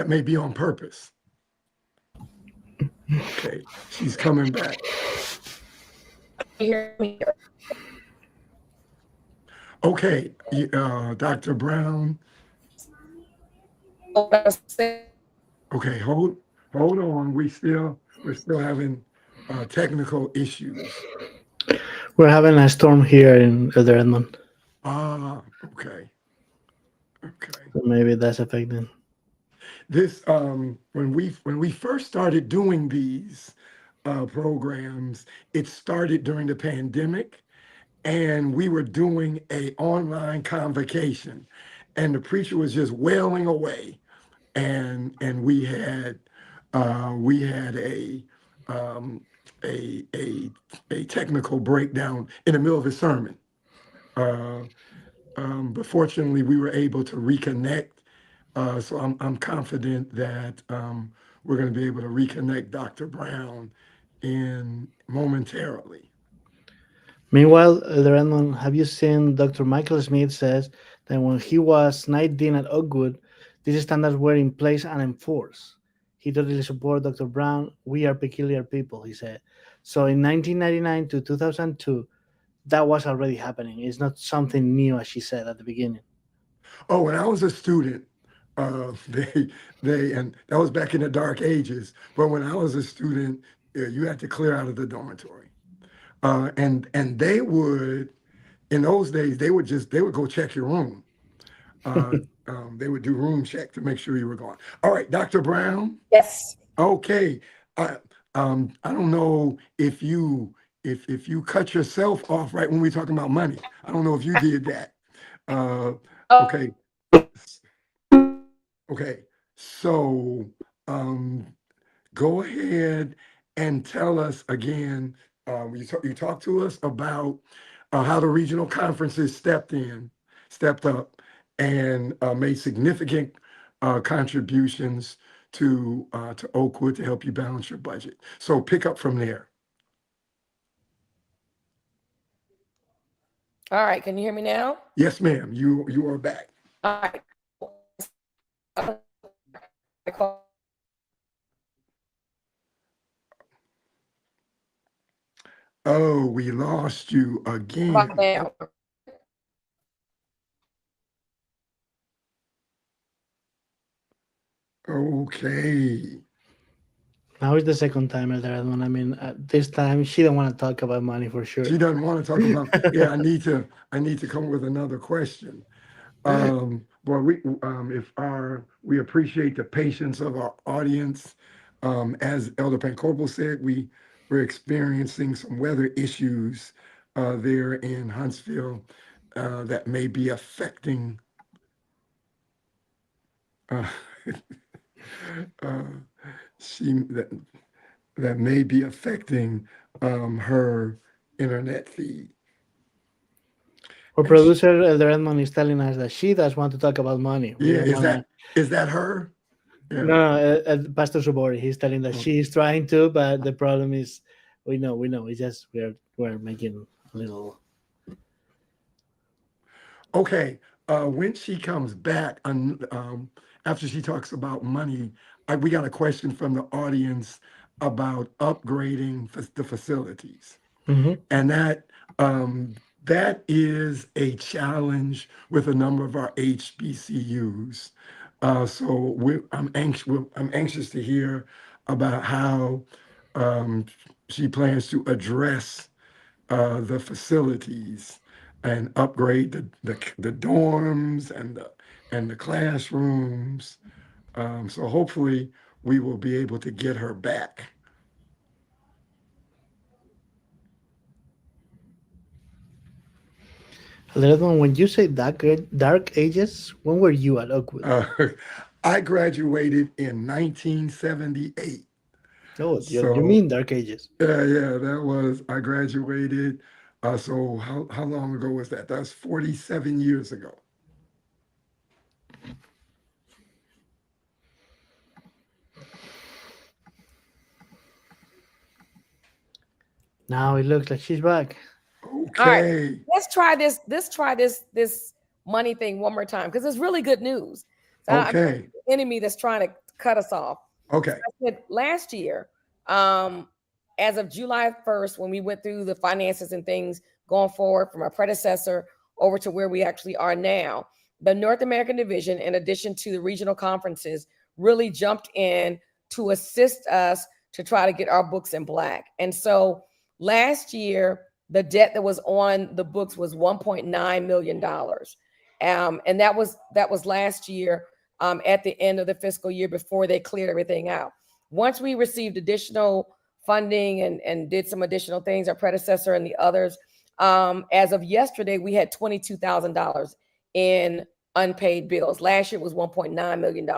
may be on purpose. Okay, she's coming back. You hear me? Okay, Dr. Brown. Okay, hold on. We're still having technical issues. We're having a storm here in Elder Edmond. Okay. So maybe that's affecting. This when we first started doing these programs, it started during the pandemic, and we were doing a online convocation, and the preacher was just wailing away, and we had a technical breakdown in the middle of his sermon. But fortunately, we were able to reconnect. So I'm confident that we're going to be able to reconnect Dr. Brown momentarily. Meanwhile, Elder Edmond, have you seen Dr. Michael Smith says that when he was 19 at Oakwood, these standards were in place and enforced. He totally supports Dr. Brown. We are peculiar people, he said. So in 1999 to 2002, that was already happening. It's not something new, as she said at the beginning. Oh, when I was a student, and that was back in the dark ages. But when I was a student, you had to clear out of the dormitory, and they would, in those days, they would go check your room. They would do room check to make sure you were gone. All right, Dr. Brown. Yes. Okay. I don't know if you cut yourself off right when we were talking about money. I don't know if you did that. Okay. Okay. So go ahead and tell us again. You talked to us about how the regional conferences stepped up, and made significant contributions to Oakwood to help you balance your budget. So pick up from there. All right. Can you hear me now? Yes, ma'am. You are back. All right. Oh, we lost you How about again. now? Okay. Now is the second time, Elder Edmond. I mean, this time she don't want to talk about money for sure. She doesn't want to talk about, yeah, I need to come up with another question. Well, we appreciate the patience of our audience. As Elder Pancorbo said, we're experiencing some weather issues there in Huntsville that may be affecting uh, uh, she that that may be affecting her internet feed. Our And she, producer, Elder Edmond, is telling us that she does want to talk about money. We yeah, don't want to. is that her? Yeah. No, Pastor Subori, he's telling that Oh, she's trying to, but the problem is, we know. It's just we're making a little. okay. When she comes back, after she talks about money, we got a question from the audience about upgrading the facilities, Mhm. and um, that is a challenge with a number of our HBCUs. So I'm anxious to hear about how um, she plans to address the facilities and upgrade the dorms and the classrooms. So hopefully we will be able to get her back. Elder Edmond, when you say dark ages, when were you at Oakwood? Uh, I graduated in 1978. Oh, you So mean dark ages? yeah, I graduated. So how long ago was that? That's 47 years ago. Now it looks like she's back. All right, Okay. let's try this money thing one more time because it's really good news. So I'm Okay. the enemy that's trying to cut us off. So Okay. I said last year, as of July 1st, when we went through the finances and things going forward from our predecessor over to where we actually are now, the North American division, in addition to the regional conferences, really jumped in to assist us to try to get our books in black. And so last year, the debt that was on the books was $1.9 million. And that was last year at the end of the fiscal year before they cleared everything out. Once we received additional funding and did some additional things, our predecessor and the others, as of yesterday, we had $22,000 in unpaid bills. Last year was $1.9 million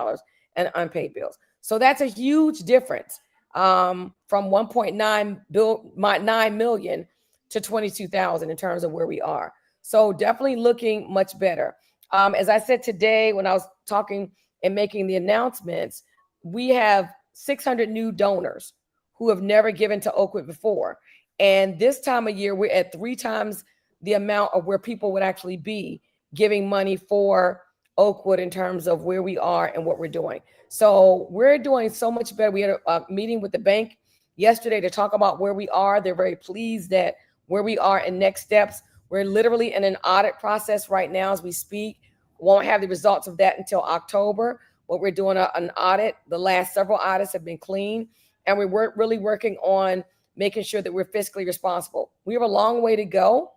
in unpaid bills. So that's a huge difference from 1.9 million to 22,000 in terms of where we are. So definitely looking much better. As I said today, when I was talking and making the announcements, we have 600 new donors who have never given to Oakwood before. And this time of year, we're at 3 times the amount of where people would actually be giving money for Oakwood in terms of where we are and what we're doing. So we're doing so much better. We had a meeting with the bank yesterday to talk about where we are. They're very pleased that where we are and next steps. We're literally in an audit process right now as we speak. Won't have the results of that until October. What we're doing an audit. The last several audits have been clean, and we're really working on making sure that we're fiscally responsible. We have a long way to go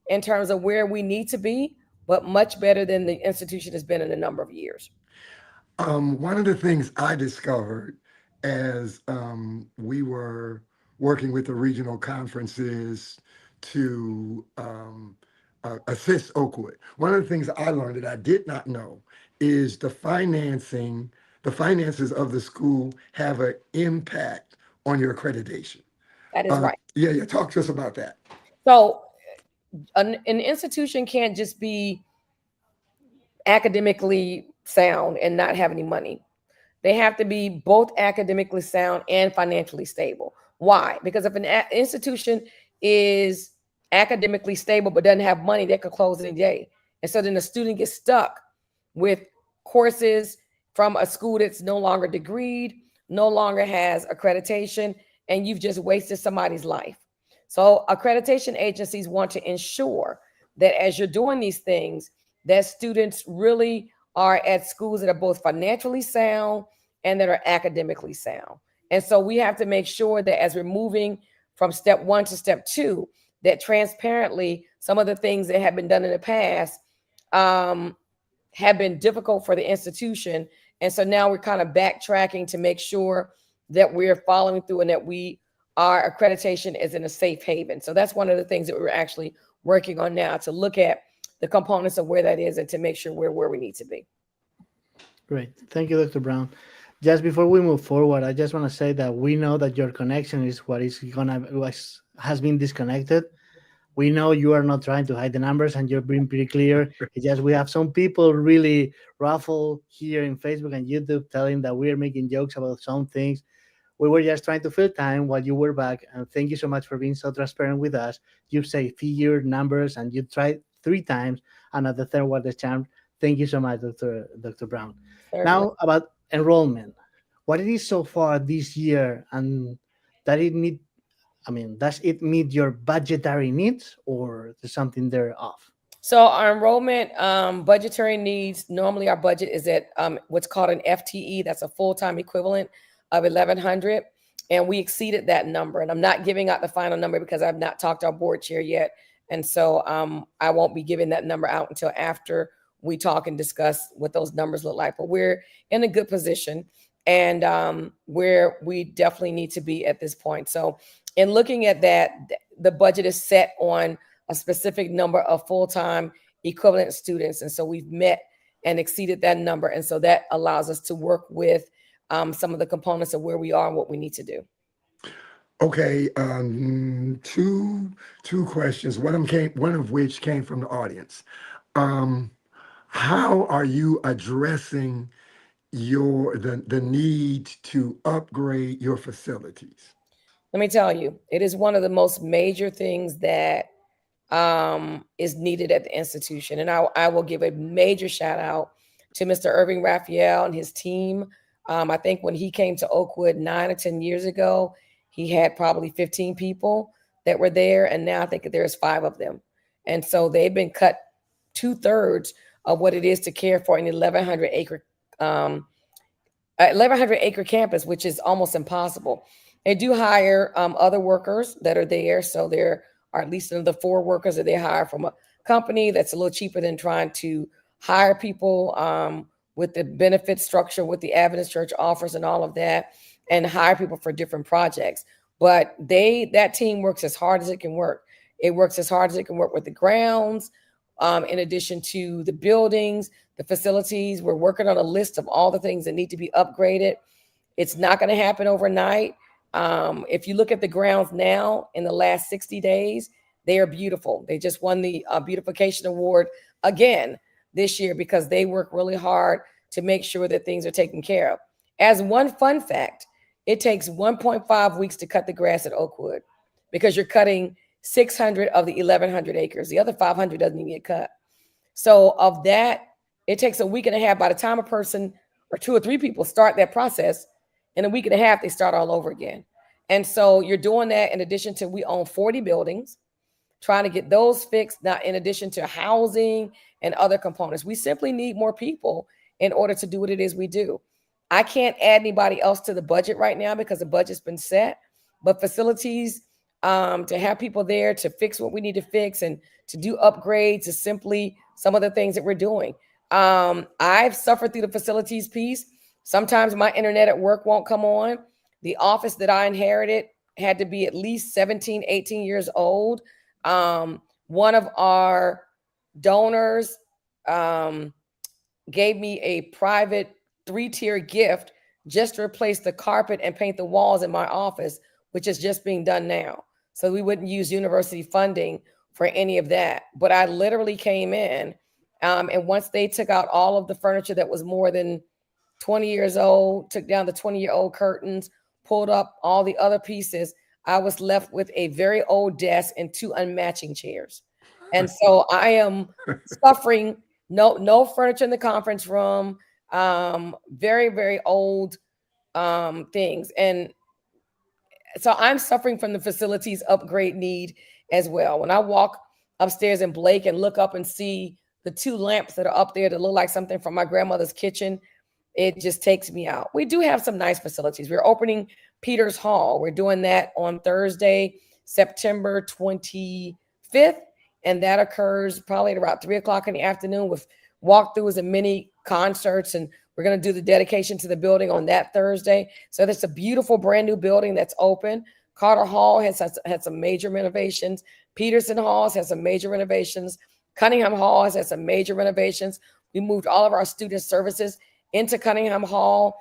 in terms of where we need to be, but much better than the institution has been in a number of years. One of the things I discovered as we were working with the regional conferences to assist Oakwood, one of the things I learned that I did not know is the finances of the school have an impact on your accreditation. That is right. Yeah, talk to us about that. So an institution can't just be academically sound and not have any money. They have to be both academically sound and financially stable. Why? Because if an institution is academically stable but doesn't have money, they could close any day. And so then the student gets stuck with courses from a school that's no longer degreed, no longer has accreditation, and you've just wasted somebody's life. So accreditation agencies want to ensure that as you're doing these things, that students really are at schools that are both financially sound and that are academically sound. And so we have to make sure that as we're moving from step 1 to step 2, that transparently some of the things that have been done in the past have been difficult for the institution. And so now we're kind of backtracking to make sure that we're following through and that our accreditation is in a safe haven. So that's one of the things that we're actually working on now, to look at the components of where that is and to make sure we're where we need to be. Great. Thank you, Dr. Brown. Just before we move forward, I just want to say that we know that your connection is what has been disconnected. We know you are not trying to hide the numbers, and you're being pretty clear. It's just we have some people really ruffled here in Facebook and YouTube telling that we are making jokes about some things. We were just trying to fill time while you were back, and thank you so much for being so transparent with us. You say figure numbers, and you tried 3 times, and at the third one the charm. Thank you so much, Dr. Brown. Certainly. Now about enrollment, what it is so far this year, and does it meet your budgetary needs, or there's something there off? So our enrollment budgetary needs, normally our budget is at what's called an FTE. That's a full-time equivalent of 1,100. And we exceeded that number. And I'm not giving out the final number because I've not talked to our board chair yet. And so I won't be giving that number out until after we talk and discuss what those numbers look like. But we're in a good position, and where we definitely need to be at this point. So in looking at that, the budget is set on a specific number of full-time equivalent students. And so we've met and exceeded that number. And so that allows us to work with some of the components of where we are and what we need to do. Okay, two questions. One of which came from the audience. How are you addressing the need to upgrade your facilities? Let me tell you, it is one of the most major things that is needed at the institution. And I will give a major shout out to Mr. Irving Raphael and his team. I think when he came to Oakwood 9 or 10 years ago, he had probably 15 people that were there. And now I think there's 5 of them. And so they've been cut 2/3 of what it is to care for an 1,100 acre campus, which is almost impossible. They do hire other workers that are there. So there are at least another 4 workers that they hire from a company that's a little cheaper than trying to hire people with the benefit structure, with the Adventist Church offers and all of that, and hire people for different projects. But that team works as hard as it can work. It works as hard as it can work with the grounds, in addition to the buildings, the facilities. We're working on a list of all the things that need to be upgraded. It's not going to happen overnight. If you look at the grounds now in the last 60 days, they are beautiful. They just won the beautification award again this year because they work really hard to make sure that things are taken care of. As one fun fact, it takes 1.5 weeks to cut the grass at Oakwood because you're cutting 600 of the 1,100 acres. The other 500 doesn't even get cut. So of that, it takes a week and a half. By the time a person or 2 or 3 people start that process, in a week and a half, they start all over again. And so you're doing that in addition to, we own 40 buildings, trying to get those fixed, not in addition to housing and other components. We simply need more people in order to do what it is we do. I can't add anybody else to the budget right now because the budget's been set, but facilities, to have people there to fix what we need to fix and to do upgrades is simply some of the things that we're doing. I've suffered through the facilities piece. Sometimes my internet at work won't come on. The office that I inherited had to be at least 17, 18 years old. One of our donors gave me a private 3-tier gift just to replace the carpet and paint the walls in my office, which is just being done now. So we wouldn't use university funding for any of that. But I literally came in, and once they took out all of the furniture that was more than 20 years old, took down the 20-year-old curtains, pulled up all the other pieces, I was left with a very old desk and 2 unmatching chairs. And so I am suffering, no furniture in the conference room, very, very old things. And So I'm suffering from the facilities upgrade need as well. When I walk upstairs in Blake and look up and see the 2 lamps that are up there that look like something from my grandmother's kitchen, it just takes me out. We do have some nice facilities. We're opening Peters Hall. We're doing that on Thursday, September 25th. And that occurs probably at about 3 o'clock in the afternoon with walkthroughs and mini concerts. And we're going to do the dedication to the building on that Thursday. So that's a beautiful brand new building that's open. Carter Hall has had some major renovations. Peterson Halls has some major renovations. Cunningham Hall has had some major renovations. We moved all of our student services into Cunningham Hall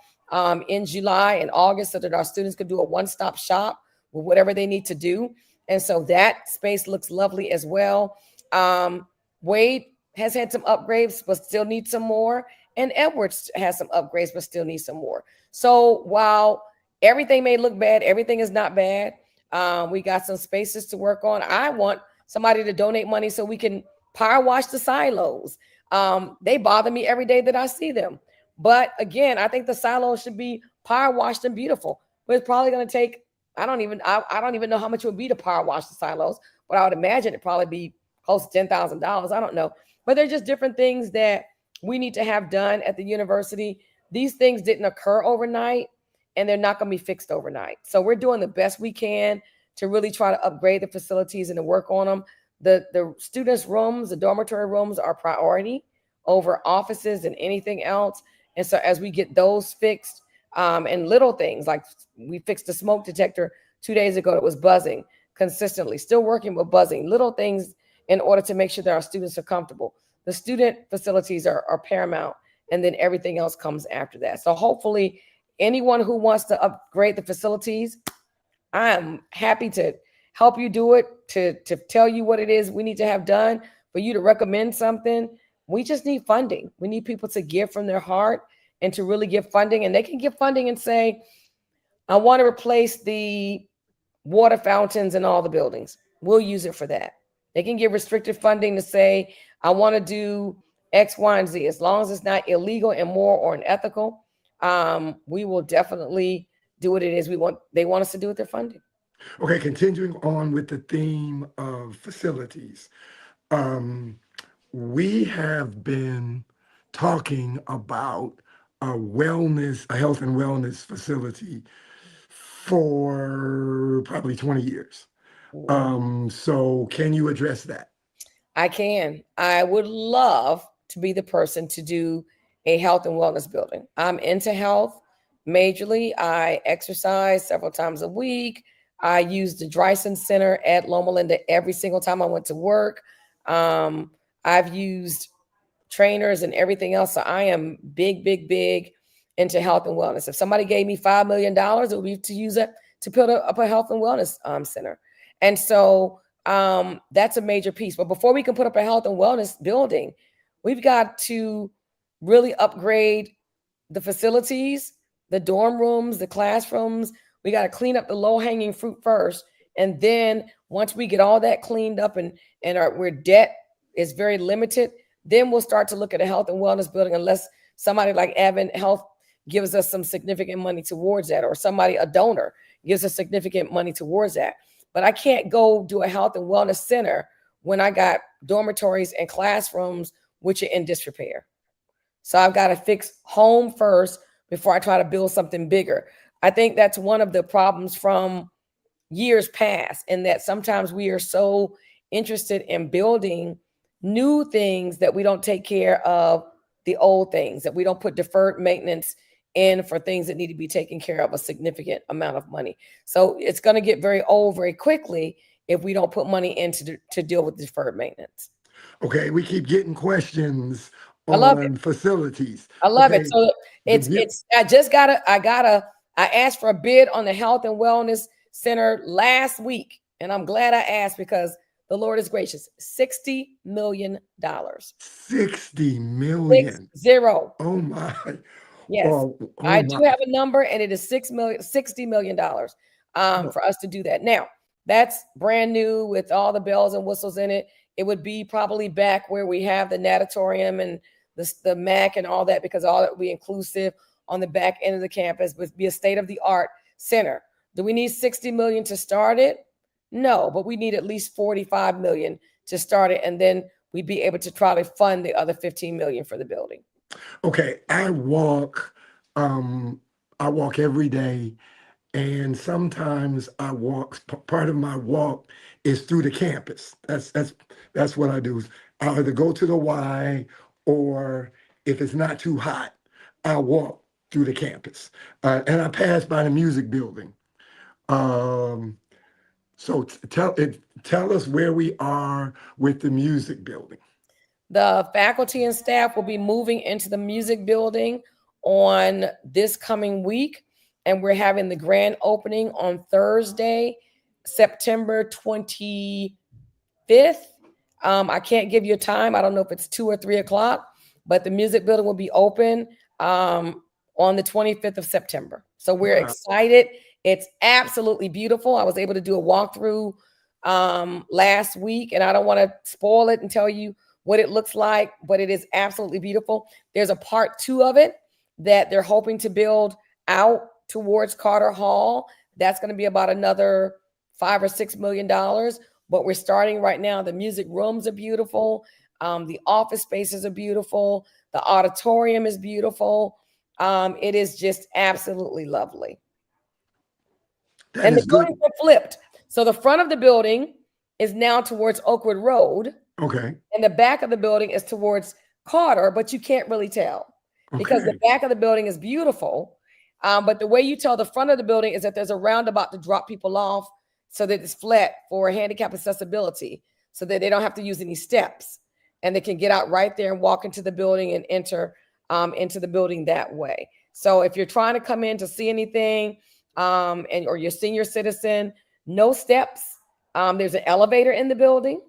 in July and August so that our students could do a one-stop shop with whatever they need to do. And so that space looks lovely as well. Wade has had some upgrades, but still needs some more. And Edwards has some upgrades, but still needs some more. So while everything may look bad, everything is not bad. We got some spaces to work on. I want somebody to donate money so we can power wash the silos. They bother me every day that I see them. But again, I think the silos should be power washed and beautiful. But it's probably going to take, I don't even know how much it would be to power wash the silos, but I would imagine it'd probably be close to $10,000. I don't know. But they're just different things that we need to have done at the university. These things didn't occur overnight, and they're not going to be fixed overnight. So we're doing the best we can to really try to upgrade the facilities and to work on them. The students' rooms, the dormitory rooms are priority over offices and anything else. And so as we get those fixed, and little things like we fixed the smoke detector 2 days ago that was buzzing consistently, still working with buzzing, little things in order to make sure that our students are comfortable. The student facilities are paramount, and then everything else comes after that. So hopefully anyone who wants to upgrade the facilities, I'm happy to help you do it, to tell you what it is we need to have done, for you to recommend something. We just need funding. We need people to give from their heart and to really give funding. And they can give funding and say, I want to replace the water fountains in all the buildings. We'll use it for that. They can give restricted funding to say, I want to do X, Y, and Z. As long as it's not illegal, immoral, or unethical, we will definitely do what it is they want us to do with their funding. Okay, continuing on with the theme of facilities. We have been talking about a health and wellness facility for probably 20 years. So can you address that? I can. I would love to be the person to do a health and wellness building. I'm into health majorly. I exercise several times a week. I use the Dryson Center at Loma Linda every single time I went to work. I've used trainers and everything else. So I am big into health and wellness. If somebody gave me $5 million, it would be to use it to put up a health and wellness center. And so that's a major piece. But before we can put up a health and wellness building, we've got to really upgrade the facilities, the dorm rooms, the classrooms. We got to clean up the low-hanging fruit first. And then once we get all that cleaned up and our debt is very limited, then we'll start to look at a health and wellness building, unless somebody like Advent Health gives us some significant money towards that, or a donor gives us significant money towards that. But I can't go do a health and wellness center when I got dormitories and classrooms which are in disrepair. So I've got to fix home first before I try to build something bigger. I think that's one of the problems from years past, in that sometimes we are so interested in building new things that we don't take care of the old things, that we don't put deferred maintenance in for things that need to be taken care of, a significant amount of money. So it's going to get very old very quickly if we don't put money in to deal with deferred maintenance. Okay, we keep getting questions on facilities. I love it. So I asked for a bid on the health and wellness center last week, and I'm glad I asked because the Lord is gracious. $60 million. 60 million. 60. Oh my. Yes. I do have a number, and it is $60 million for us to do that. Now, that's brand new with all the bells and whistles in it. It would be probably back where we have the natatorium and the MAC and all that, because all that would be inclusive on the back end of the campus, would be a state-of-the-art center. Do we need 60 million to start it? No, but we need at least 45 million to start it, and then we'd be able to try to fund the other 15 million for the building. Okay, I walk every day, and sometimes I walk. Part of my walk is through the campus. That's what I do. I either go to the Y, or if it's not too hot, I walk through the campus, and I pass by the music building. So tell us where we are with the music building. The faculty and staff will be moving into the music building on this coming week, and we're having the grand opening on Thursday, September 25th. I can't give you a time. I don't know if it's 2 or 3 o'clock, but the music building will be open on the 25th of September. So we're excited. It's absolutely beautiful. I was able to do a walkthrough last week, and I don't want to spoil it and tell you what it looks like, but it is absolutely beautiful. There's a part 2 of it that they're hoping to build out towards Carter Hall. That's going to be about another $5 or $6 million. But we're starting right now. The music rooms are beautiful. The office spaces are beautiful. The auditorium is beautiful. It is just absolutely lovely. And the buildings are flipped. So the front of the building is now towards Oakwood Road. Okay. And the back of the building is towards Carter, but you can't really tell because the back of the building is beautiful. But the way you tell the front of the building is that there's a roundabout to drop people off so that it's flat for handicap accessibility, so that they don't have to use any steps and they can get out right there and walk into the building and enter into the building that way. So if you're trying to come in to see anything or you're a senior citizen, no steps. There's an elevator in the building.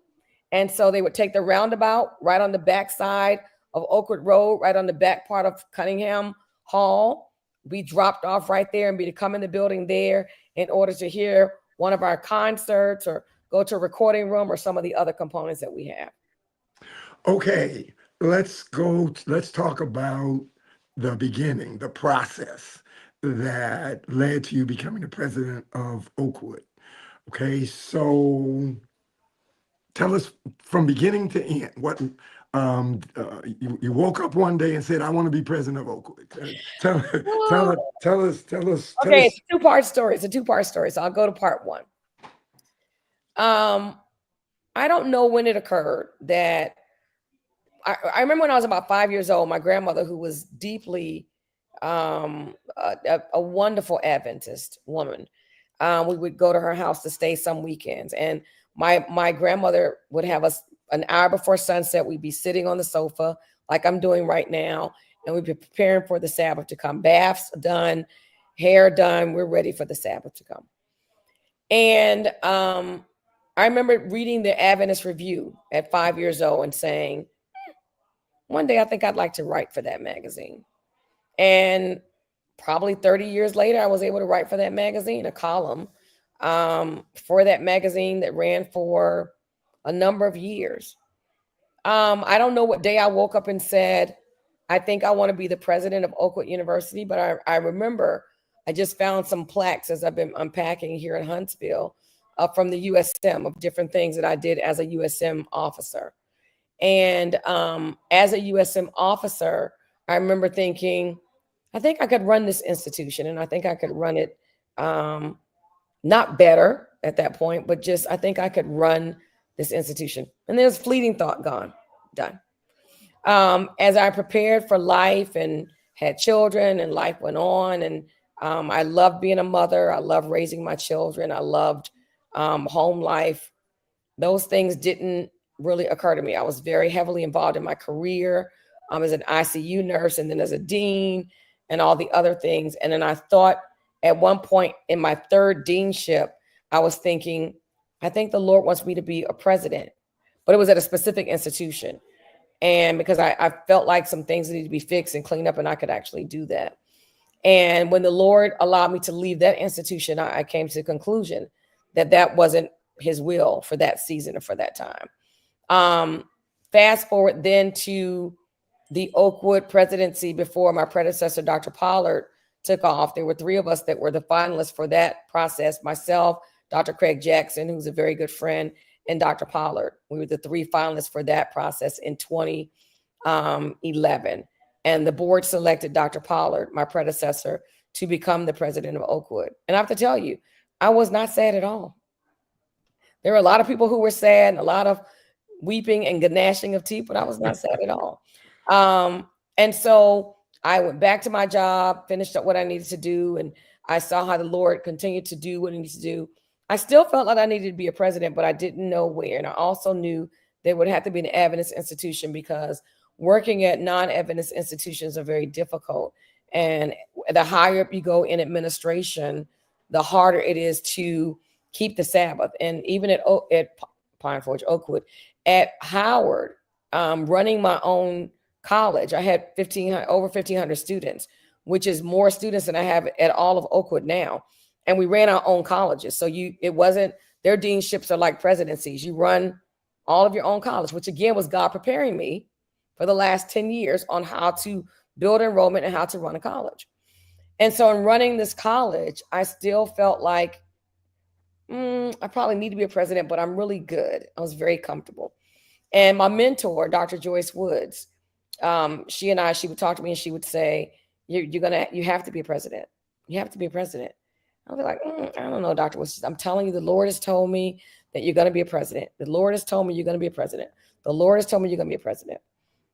And so they would take the roundabout right on the back side of Oakwood Road, right on the back part of Cunningham Hall. Be dropped off right there and be to come in the building there in order to hear one of our concerts or go to a recording room or some of the other components that we have. Okay, let's talk about the beginning, the process that led to you becoming the president of Oakwood. Okay, so tell us from beginning to end. What you woke up one day and said, "I want to be president of Oakwood." Tell us. Okay, it's a two-part story. It's a two-part story. So I'll go to part 1. I don't know when it occurred that I remember when I was about 5 years old. My grandmother, who was deeply a wonderful Adventist woman, we would go to her house to stay some weekends, and my grandmother would have us an hour before sunset. We'd be sitting on the sofa like I'm doing right now, and we'd be preparing for the Sabbath to come. Baths done, hair done. We're ready for the Sabbath to come. And I remember reading the Adventist Review at 5 years old and saying, one day I think I'd like to write for that magazine. And probably 30 years later, I was able to write for that magazine, a column for that magazine that ran for a number of years. I don't know what day I woke up and said, I think I want to be the president of Oakwood University, but I remember I just found some plaques as I've been unpacking here in Huntsville from the USM of different things that I did as a USM officer. And as a USM officer, I remember thinking, I think I could run this institution, and I think I could run it not better at that point, but just I think I could run this institution. And there's fleeting thought gone, done. As I prepared for life and had children and life went on, and I loved being a mother. I loved raising my children. I loved home life. Those things didn't really occur to me. I was very heavily involved in my career as an ICU nurse and then as a dean and all the other things. And then I thought at one point in my third deanship, I was thinking, I think the Lord wants me to be a president, but it was at a specific institution. And because I felt like some things needed to be fixed and cleaned up, and I could actually do that. And when the Lord allowed me to leave that institution, I came to the conclusion that that wasn't his will for that season or for that time. Fast forward then to the Oakwood presidency before my predecessor, Dr. Pollard, took off. There were 3 of us that were the finalists for that process. Myself, Dr. Craig Jackson, who's a very good friend, and Dr. Pollard. We were the 3 finalists for that process in 2011. And the board selected Dr. Pollard, my predecessor, to become the president of Oakwood. And I have to tell you, I was not sad at all. There were a lot of people who were sad and a lot of weeping and gnashing of teeth, but I was not sad at all. And so I went back to my job, finished up what I needed to do, and I saw how the Lord continued to do what he needs to do. I still felt like I needed to be a president, but I didn't know where. And I also knew there would have to be an Adventist institution, because working at non-Adventist institutions are very difficult. And the higher up you go in administration, the harder it is to keep the Sabbath. And even at Pine Forge, Oakwood, at Howard, running my own college, I had over 1,500 students, which is more students than I have at all of Oakwood now. And we ran our own colleges. So it wasn't, their deanships are like presidencies. You run all of your own college, which again was God preparing me for the last 10 years on how to build enrollment and how to run a college. And so in running this college, I still felt like, I probably need to be a president, but I'm really good. I was very comfortable. And my mentor, Dr. Joyce Woods, she would talk to me and she would say, you have to be a president. You have to be a president. I'll be like, I don't know, Dr. Woods. I'm telling you, the Lord has told me that you're going to be a president. The Lord has told me you're going to be a president. The Lord has told me you're going to be a president.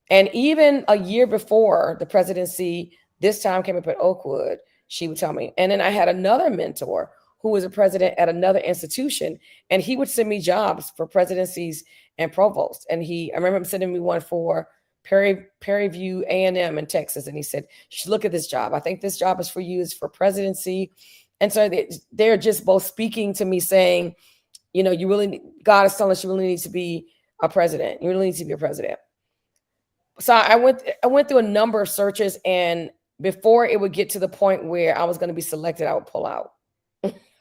And even a year before the presidency, this time came up at Oakwood, she would tell me. And then I had another mentor who was a president at another institution, and he would send me jobs for presidencies and provosts. And I remember him sending me one for Prairie View A&M in Texas. And he said, you should look at this job. I think this job is for you. It's for presidency. And so they're just both speaking to me saying, God is telling us you really need to be a president. You really need to be a president. So I went through a number of searches, and before it would get to the point where I was going to be selected, I would pull out.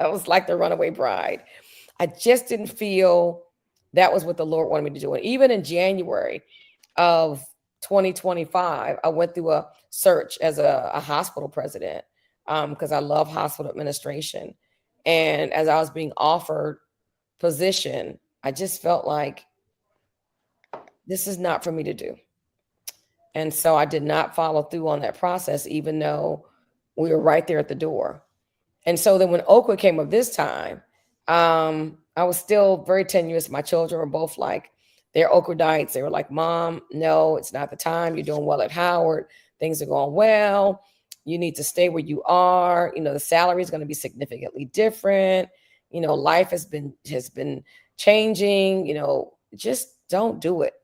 I was like the runaway bride. I just didn't feel that was what the Lord wanted me to do. And even in January of 2025, I went through a search as a hospital president because I love hospital administration. And as I was being offered position, I just felt like this is not for me to do. And so I did not follow through on that process, even though we were right there at the door. And so then when Oakwood came up this time, I was still very tenuous. My children were both like, they're Oakwoodites. They were like, Mom, no, it's not the time. You're doing well at Howard. Things are going well. You need to stay where you are. The salary is going to be significantly different. Life has been changing. Just don't do it.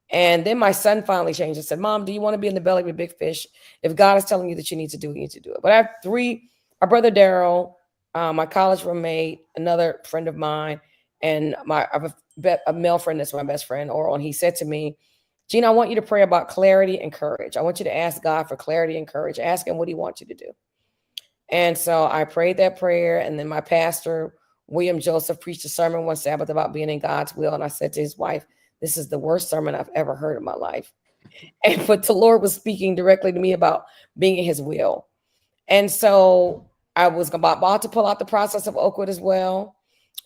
And then my son finally changed and said, Mom, do you want to be in the belly of a big fish? If God is telling you that you need to do it, you need to do it. But I have 3, my brother Daryl, my college roommate, another friend of mine, and I have a male friend that's my best friend, Oral. And he said to me, Gina, I want you to pray about clarity and courage. I want you to ask God for clarity and courage. Ask him what he wants you to do. And so I prayed that prayer. And then my pastor, William Joseph, preached a sermon one Sabbath about being in God's will. And I said to his wife, this is the worst sermon I've ever heard in my life. But the Lord was speaking directly to me about being in his will. And so I was about to pull out the process of Oakwood as well.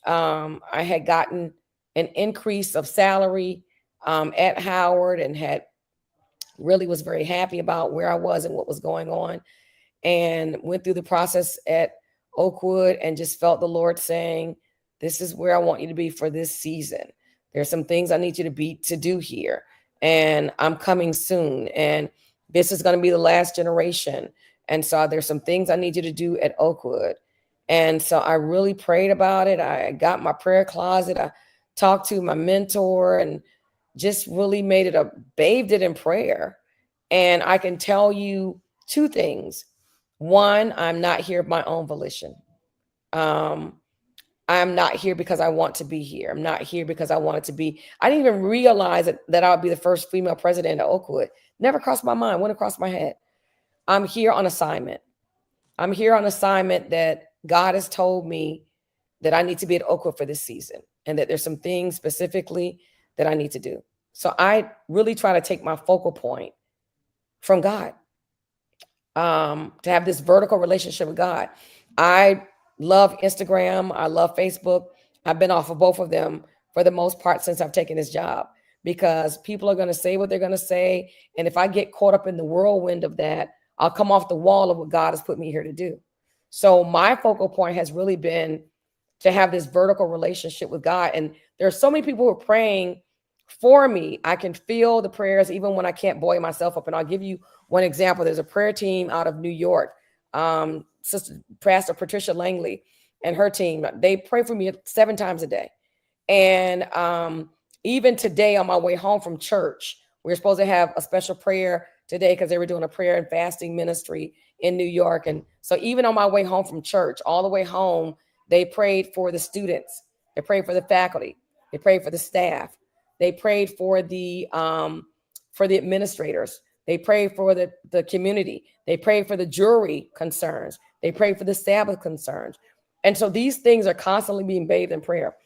I had gotten an increase of salary at Howard and was very happy about where I was and what was going on, and went through the process at Oakwood and just felt the Lord saying, this is where I want you to be for this season. There's some things I need you to do here, and I'm coming soon. And this is going to be the last generation. And so there's some things I need you to do at Oakwood. And so I really prayed about it. I got my prayer closet. I talked to my mentor and just really bathed it in prayer. And I can tell you 2 things. One, I'm not here of my own volition. I'm not here because I want to be here. I'm not here because I wanted to be. I didn't even realize that I would be the first female president of Oakwood. Never crossed my mind, went across my head. I'm here on assignment. I'm here on assignment that God has told me that I need to be at Oakwood for this season, and that there's some things specifically that I need to do. So I really try to take my focal point from God. to have this vertical relationship with God. I love Instagram. I love Facebook. I've been off of both of them for the most part since I've taken this job, because people are going to say what they're going to say. And if I get caught up in the whirlwind of that, I'll come off the wall of what God has put me here to do. So my focal point has really been to have this vertical relationship with God. And there are so many people who are praying for me. I can feel the prayers even when I can't buoy myself up. And I'll give you one example. There's a prayer team out of New York, Sister Pastor Patricia Langley and her team. They pray for me 7 times a day. And even today on my way home from church, we were supposed to have a special prayer today because they were doing a prayer and fasting ministry in New York. And so even on my way home from church, all the way home, they prayed for the students. They prayed for the faculty. They prayed for the staff. They prayed for the administrators. They prayed for the community. They prayed for the jury concerns. They prayed for the Sabbath concerns. And so these things are constantly being bathed in prayer.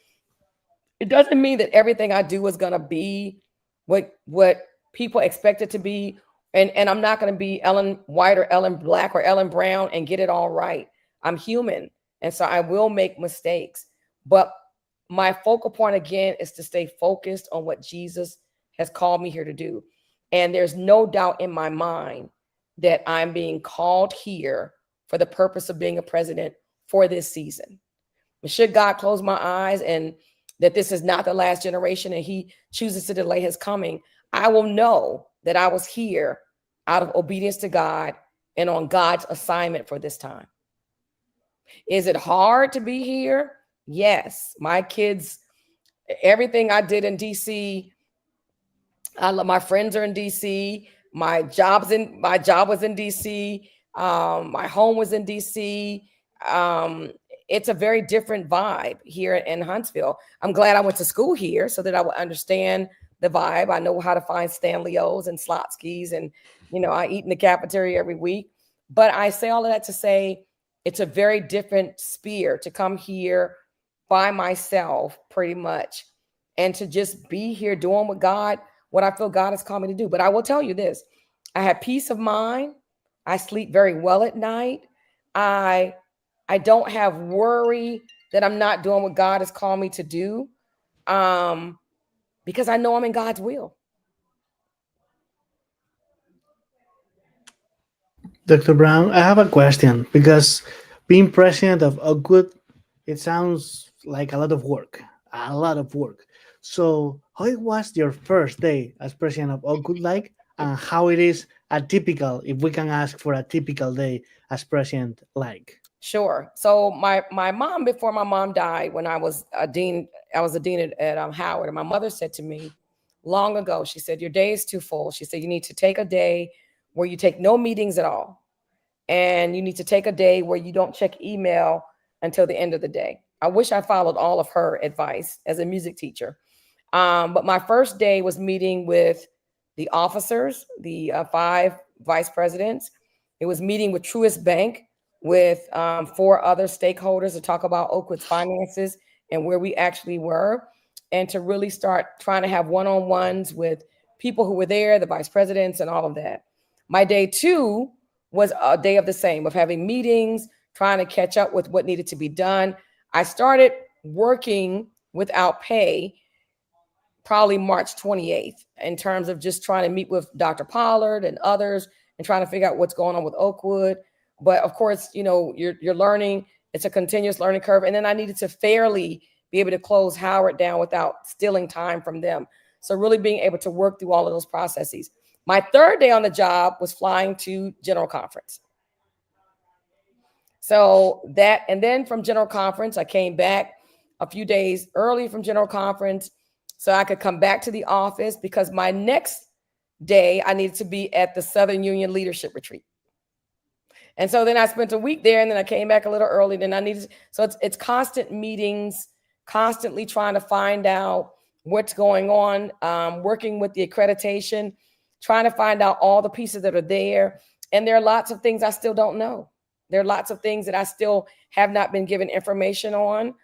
It doesn't mean that everything I do is going to be what people expect it to be. And I'm not going to be Ellen White or Ellen Black or Ellen Brown and get it all right. I'm human. And so I will make mistakes. But my focal point, again, is to stay focused on what Jesus has called me here to do. And there's no doubt in my mind that I'm being called here for the purpose of being a president for this season. Should God close my eyes and that this is not the last generation and he chooses to delay his coming, I will know that I was here out of obedience to God and on God's assignment for this time. Is it hard to be here? Yes. My kids, everything I did in DC, I love, my friends are in DC. My job was in DC. My home was in DC. It's a very different vibe here in Huntsville. I'm glad I went to school here so that I would understand the vibe. I know how to find Stanley's and Slotskis, and I eat in the cafeteria every week. But I say all of that to say it's a very different sphere to come here by myself, pretty much, and to just be here doing what I feel God has called me to do. But I will tell you this: I have peace of mind. I sleep very well at night. I don't have worry that I'm not doing what God has called me to do, because I know I'm in God's will. Dr. Brown, I have a question, because being president of Oakwood, it sounds like a lot of work. So how it was your first day as president of Oakwood like, and how it is a typical, if we can ask for a typical day as president like? Sure. So my mom, before my mom died, when I was a dean at Howard, and my mother said to me long ago, she said, your day is too full. She said, you need to take a day where you take no meetings at all. And you need to take a day where you don't check email until the end of the day. I wish I followed all of her advice as a music teacher. But my first day was meeting with the officers, the 5 vice presidents. It was meeting with Truist Bank with 4 other stakeholders to talk about Oakwood's finances and where we actually were, and to really start trying to have one-on-ones with people who were there, the vice presidents and all of that. My day 2 was a day of the same, of having meetings, trying to catch up with what needed to be done. I started working without pay probably March 28th in terms of just trying to meet with Dr. Pollard and others and trying to figure out what's going on with Oakwood. But of course, you're learning. It's a continuous learning curve. And then I needed to fairly be able to close Howard down without stealing time from them. So really being able to work through all of those processes. My third day on the job was flying to General Conference. So that, and then from General Conference, I came back a few days early from General Conference so I could come back to the office, because my next day I needed to be at the Southern Union Leadership Retreat. And so then I spent a week there, and then I came back a little early. Then I needed, so it's constant meetings, constantly trying to find out what's going on, working with the accreditation, trying to find out all the pieces that are there. And there are lots of things I still don't know. There are lots of things that I still have not been given information on.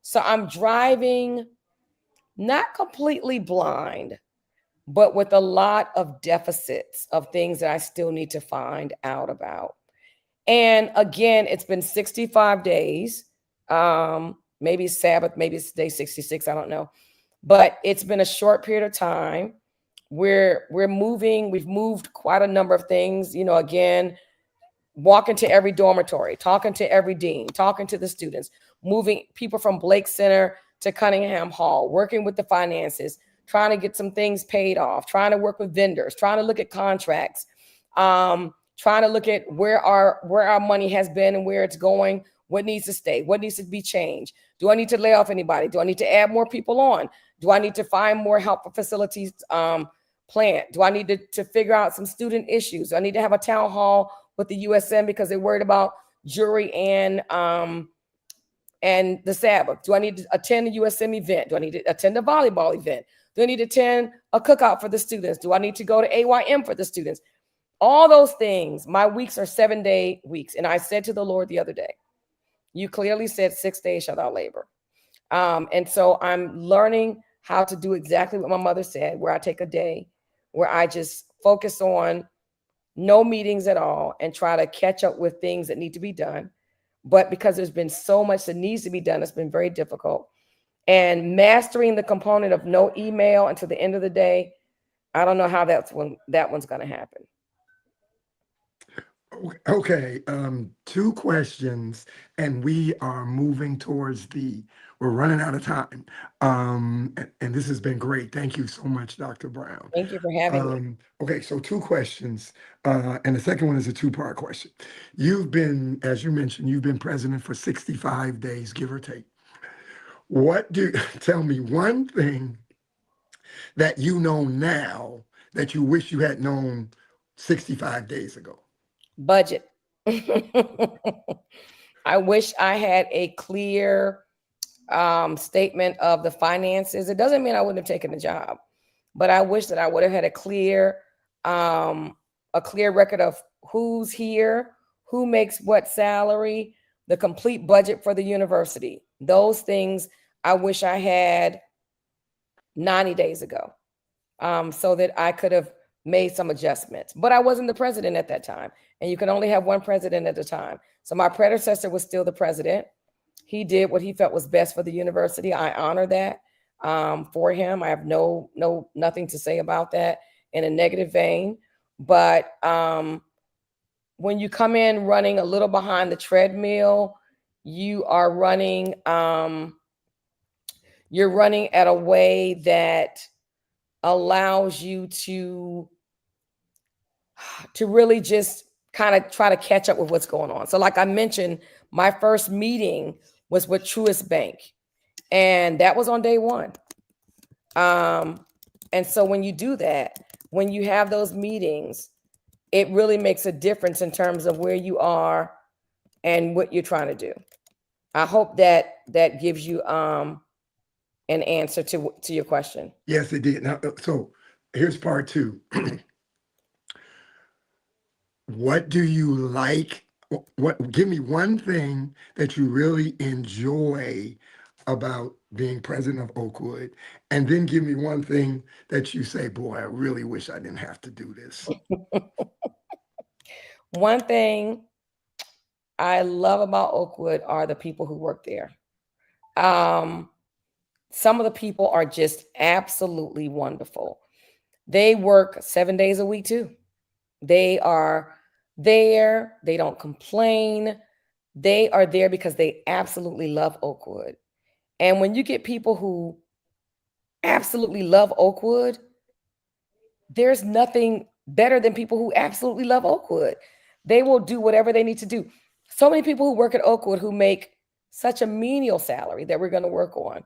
So I'm driving not completely blind, but with a lot of deficits of things that I still need to find out about. And again, it's been 65 days. Maybe Sabbath, maybe it's day 66, I don't know. But it's been a short period of time. We're moving, we've moved quite a number of things, you know, again, walking to every dormitory, talking to every dean, talking to the students, moving people from Blake Center to Cunningham Hall, working with the finances, trying to get some things paid off, trying to work with vendors, trying to look at contracts, trying to look at where our money has been and where it's going, what needs to stay, what needs to be changed. Do I need to lay off anybody? Do I need to add more people on? Do I need to find more help for facilities plan? Do I need to figure out some student issues? Do I need to have a town hall with the USM because they're worried about jury and the Sabbath? Do I need to attend a USM event? Do I need to attend a volleyball event? Do I need to attend a cookout for the students? Do I need to go to AYM for the students? All those things. My weeks are 7-day weeks. And I said to the Lord the other day, you clearly said 6 days shall thou labor. And so I'm learning how to do exactly what my mother said, where I take a day where I just focus on no meetings at all and try to catch up with things that need to be done. But because there's been so much that needs to be done, it's been very difficult. And mastering the component of no email until the end of the day, I don't know how that one's going to happen. Okay, 2 questions, and we are moving towards we're running out of time. And this has been great. Thank you so much, Dr. Brown. Thank you for having me. Okay, so 2 questions, and the second one is a 2-part question. You've been, as you mentioned, you've been president for 65 days, give or take. Tell me one thing that you know now that you wish you had known 65 days ago. Budget. I wish I had a clear statement of the finances. It doesn't mean I wouldn't have taken the job, but I wish that I would have had a clear record of who's here, who makes what salary, the complete budget for the university. Those things I wish I had 90 days ago, so that I could have made some adjustments. But I wasn't the president at that time, and you can only have one president at a time. So my predecessor was still the president. He did what he felt was best for the university. I honor that for him. I have nothing to say about that in a negative vein. But when you come in running a little behind the treadmill, you are running you're running at a way that allows you to really just kind of try to catch up with what's going on. So like I mentioned, my first meeting was with Truist Bank, and that was on day 1. And so when you do that, when you have those meetings, it really makes a difference in terms of where you are and what you're trying to do. I hope that gives you an answer to your question. Yes, it did. Now, so here's part 2. What do you like? Give me one thing that you really enjoy about being president of Oakwood, and then give me one thing that you say, boy, I really wish I didn't have to do this. One thing I love about Oakwood are the people who work there. Some of the people are just absolutely wonderful. They work 7 days a week too. They are there. They don't complain. They are there because they absolutely love Oakwood. And when you get people who absolutely love Oakwood, there's nothing better than people who absolutely love Oakwood. They will do whatever they need to do. So many people who work at Oakwood who make such a menial salary that we're going to work on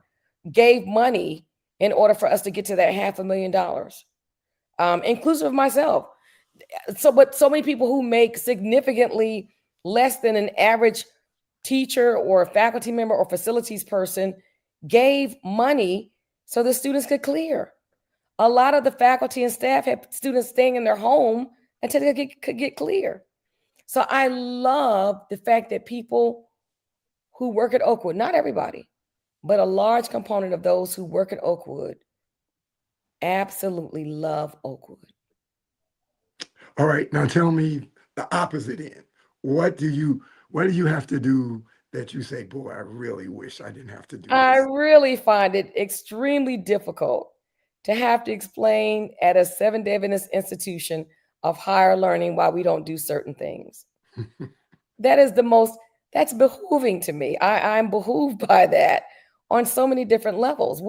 gave money in order for us to get to that $500,000, inclusive of myself. But so many people who make significantly less than an average teacher or faculty member or facilities person gave money so the students could clear. A lot of the faculty and staff had students staying in their home until they could get clear. So I love the fact that people who work at Oakwood, not everybody, but a large component of those who work at Oakwood absolutely love Oakwood. All right, now tell me the opposite end. What do you have to do that you say, boy, I really wish I didn't have to do I this? really find it extremely difficult to have to explain at a Seventh-day Adventist institution of higher learning why we don't do certain things. That is that's behooving to me. I'm behooved by that on so many different levels.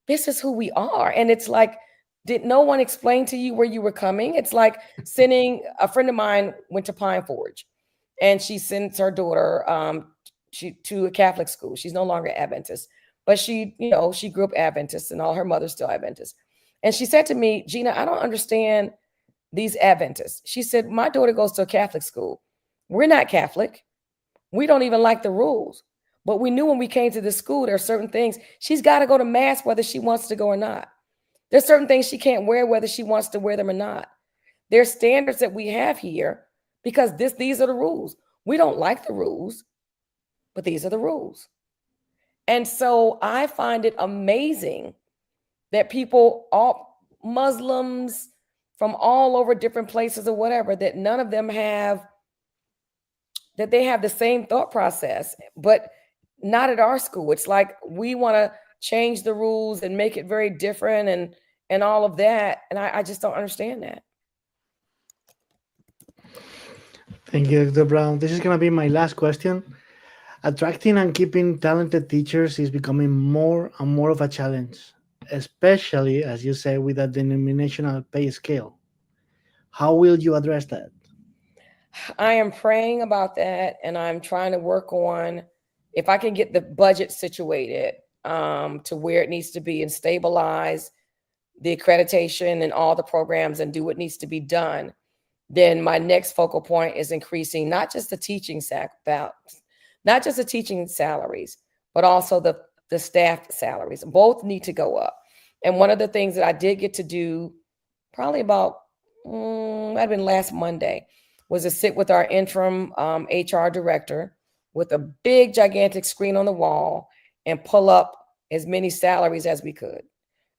This is who we are. And it's like, did no one explain to you where you were coming? It's like sending a friend of mine went to Pine Forge and she sends her daughter to a Catholic school. She's no longer Adventist, but she grew up Adventist and all her mother's still Adventist. And she said to me, Gina, I don't understand these Adventists. She said, my daughter goes to a Catholic school. We're not Catholic. We don't even like the rules. But we knew when we came to this school, there are certain things. She's got to go to mass whether she wants to go or not. There's certain things she can't wear whether she wants to wear them or not. There's standards that we have here because these are the rules. We don't like the rules, but these are the rules. And so I find it amazing that people, all Muslims from all over different places or whatever, that none of them have the same thought process, but not at our school. It's like we want to change the rules and make it very different and all of that. And I just don't understand that. Thank you, Dr. Brown. This is going to be my last question. Attracting and keeping talented teachers is becoming more and more of a challenge, especially, as you say, with a denominational pay scale. How will you address that? I am praying about that, and I'm trying to work on if I can get the budget situated to where it needs to be and stabilize the accreditation and all the programs and do what needs to be done. Then my next focal point is increasing not just the teaching salaries, but also the staff salaries. Both need to go up. And one of the things that I did get to do probably about might have been last Monday was to sit with our interim HR director with a big gigantic screen on the wall and pull up as many salaries as we could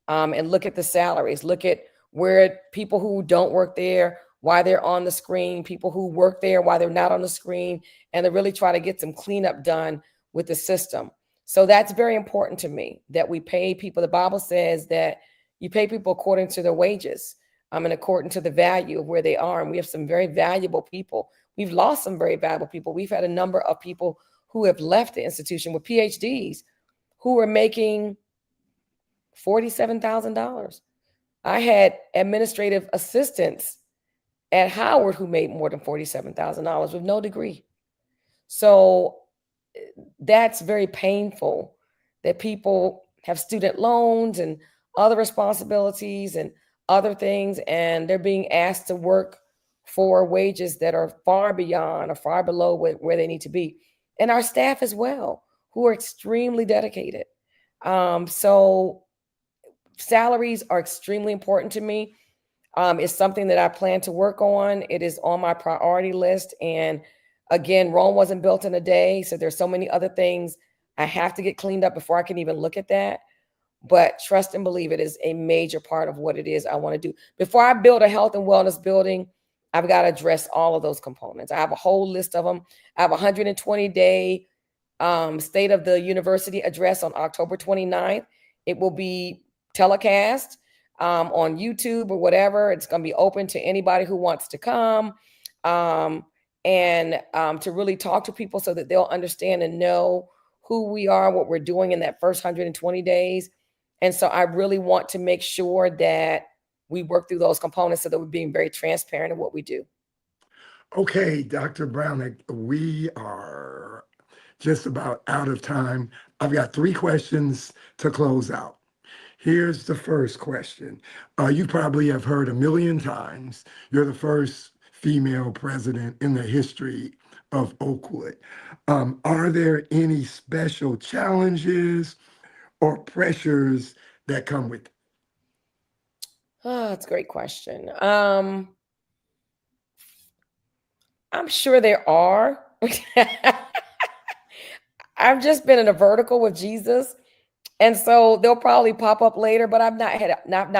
and look at the salaries, look at where people who don't work there, why they're on the screen, people who work there, why they're not on the screen, and to really try to get some cleanup done with the system. So that's very important to me that we pay people. The Bible says that you pay people according to their wages and according to the value of where they are. And we have some very valuable people. We've lost some very valuable people. We've had a number of people who have left the institution with Ph.D.s who are making $47,000. I had administrative assistants at Howard who made more than $47,000 with no degree. So that's very painful that people have student loans and other responsibilities and other things, and they're being asked to work for wages that are far beyond or far below where they need to be. And our staff as well, who are extremely dedicated. So salaries are extremely important to me. It's something that I plan to work on. It is on my priority list. And again, Rome wasn't built in a day. So there's so many other things I have to get cleaned up before I can even look at that. But trust and believe it is a major part of what it is I want to do. Before I build a health and wellness building, I've got to address all of those components. I have a whole list of them. I have a 120-day State of the University address on October 29th. It will be telecast on YouTube or whatever. It's going to be open to anybody who wants to come and to really talk to people so that they'll understand and know who we are, what we're doing in that first 120 days. And so I really want to make sure that we work through those components so that we're being very transparent in what we do. Okay, Dr. Brown, we are just about out of time. I've got 3 questions to close out. Here's the first question. You probably have heard a million times, you're the first female president in the history of Oakwood. Are there any special challenges or pressures that come with it? Oh, that's a great question. I'm sure there are. I've just been in a vertical with Jesus. And so they'll probably pop up later, but I've not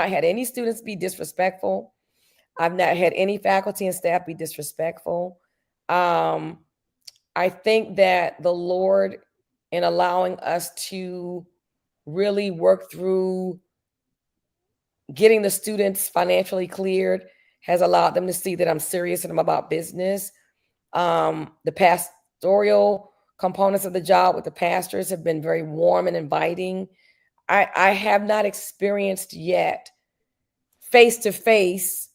had any students be disrespectful. I've not had any faculty and staff be disrespectful. I think that the Lord, in allowing us to really work through getting the students financially cleared, has allowed them to see that I'm serious and I'm about business. The pastoral components of the job with the pastors have been very warm and inviting. I have not experienced yet face-to-face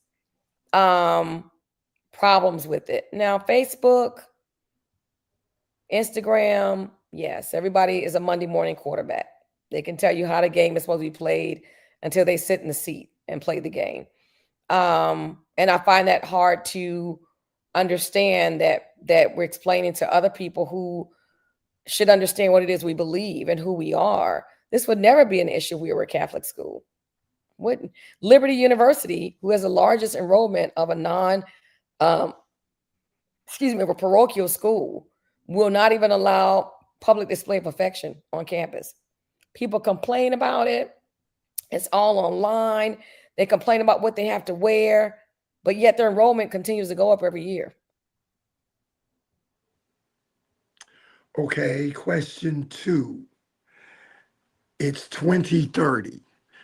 problems with it. Now, Facebook, Instagram, yes, everybody is a Monday morning quarterback. They can tell you how the game is supposed to be played until they sit in the seat and play the game. And I find that hard to understand that we're explaining to other people who should understand what it is we believe and who we are. This would never be an issue if we were a Catholic school. Wouldn't. Liberty University, who has the largest enrollment of a of a parochial school, will not even allow public display of affection on campus. People complain about it. It's all online. They complain about what they have to wear, but yet their enrollment continues to go up every year. Okay, question 2. It's 2030.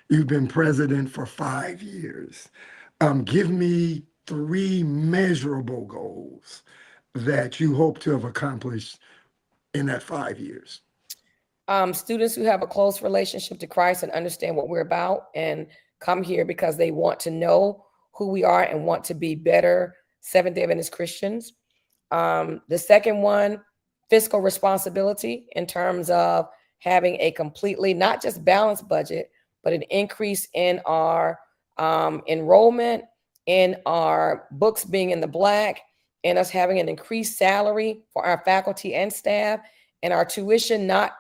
You've been president for 5 years. Give me 3 measurable goals that you hope to have accomplished in that 5 years. Students who have a close relationship to Christ and understand what we're about and come here because they want to know who we are and want to be better Seventh-day Adventist Christians. The second one, fiscal responsibility in terms of having a completely, not just balanced budget, but an increase in our enrollment, in our books being in the black, and us having an increased salary for our faculty and staff, and our tuition not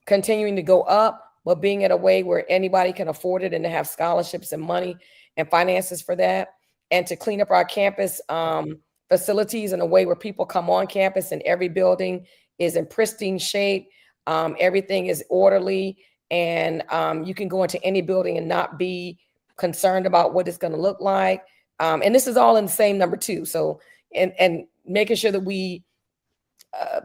continuing to go up, but being at a way where anybody can afford it and to have scholarships and money and finances for that, and to clean up our campus facilities in a way where people come on campus and every building is in pristine shape. Everything is orderly, and you can go into any building and not be concerned about what it's going to look like. And this is all in the same number 2. So, and making sure that we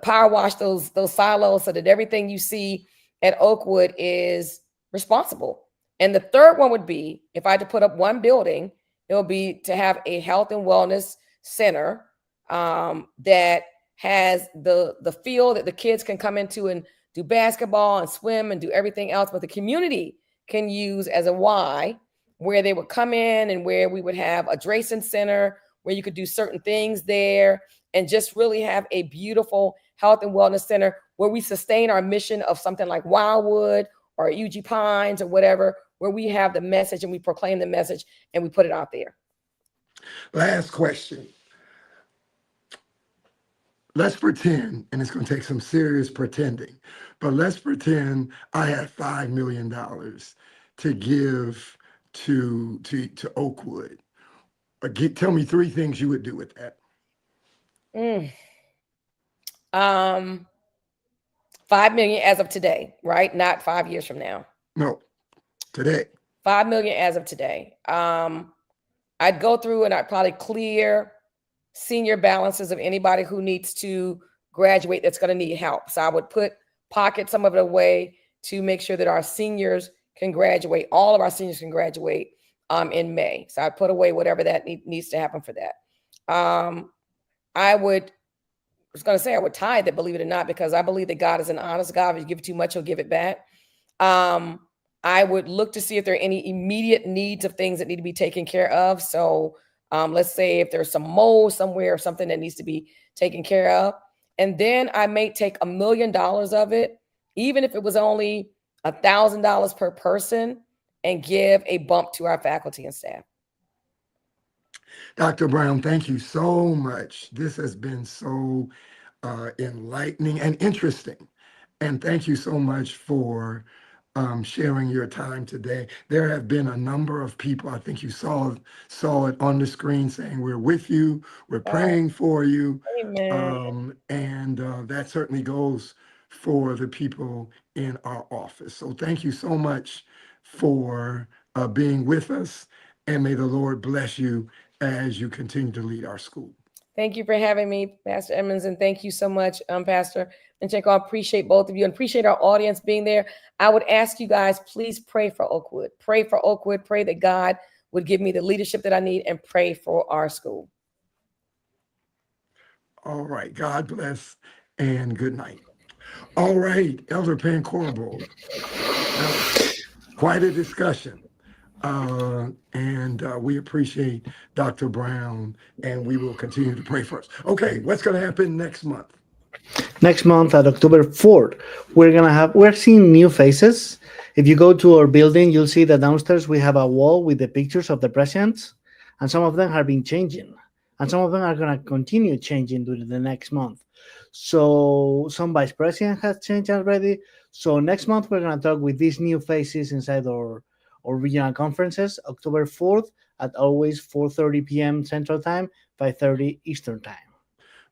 power wash those silos so that everything you see at Oakwood is responsible. And the third one would be, if I had to put up one building, it would be to have a health and wellness center that has the field that the kids can come into and do basketball and swim and do everything else, but the community can use as a Y, where they would come in and where we would have a dressing center where you could do certain things there, and just really have a beautiful health and wellness center where we sustain our mission of something like Wildwood or UG Pines or whatever, where we have the message and we proclaim the message and we put it out there. Last question. Let's pretend, and it's going to take some serious pretending, but let's pretend I had $5 million to give to Oakwood. Tell me 3 things you would do with that. 5 million as of today, right? Not 5 years from now. No, today. 5 million as of today. I'd go through and I'd probably clear senior balances of anybody who needs to graduate that's going to need help. So I would pocket some of it away to make sure that our seniors can graduate. All of our seniors can graduate in May. So I put away whatever that needs to happen for that. I was going to say I would tithe it, believe it or not, because I believe that God is an honest God. If you give too much, he'll give it back. I would look to see if there are any immediate needs of things that need to be taken care of. So let's say if there's some mold somewhere or something that needs to be taken care of. And then I may take $1 million of it, even if it was only $1,000 per person, and give a bump to our faculty and staff. Dr. Brown, thank you so much. This has been so enlightening and interesting. And thank you so much for sharing your time today. There have been a number of people, I think you saw it on the screen, saying we're with you, we're praying for you. Amen. And that certainly goes for the people in our office. So thank you so much for being with us, and may the Lord bless you as you continue to lead our school. Thank you for having me, Pastor Emmons, and thank you so much, Pastor Pacheco. I appreciate both of you and appreciate our audience being there. I would ask you guys, please pray for Oakwood. Pray for Oakwood. Pray that God would give me the leadership that I need, and pray for our school. All right. God bless and good night. All right, Elder Pancorbo. Quite a discussion. And we appreciate Dr. Brown, and we will continue to pray for us. Okay, what's going to happen next month? Next month at October 4th, we're seeing new faces. If you go to our building, you'll see that downstairs we have a wall with the pictures of the presidents, and some of them have been changing, and some of them are going to continue changing during the next month. So some vice president has changed already. So next month we're going to talk with these new faces inside our regional conferences, October 4th at always 4:30 p.m. Central Time, 5:30 Eastern Time.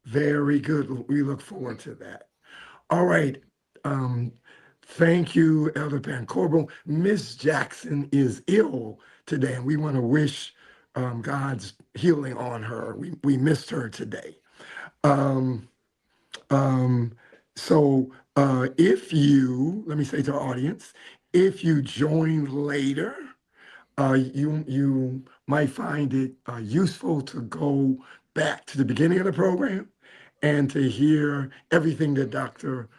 Very good. We look forward to that. All right. Thank you, Elder Pancorbo. Miss Jackson is ill today, and we want to wish God's healing on her. We missed her today. So if you, let me say to our audience, if you join later, you might find it useful to go back to the beginning of the program and to hear everything that Dr.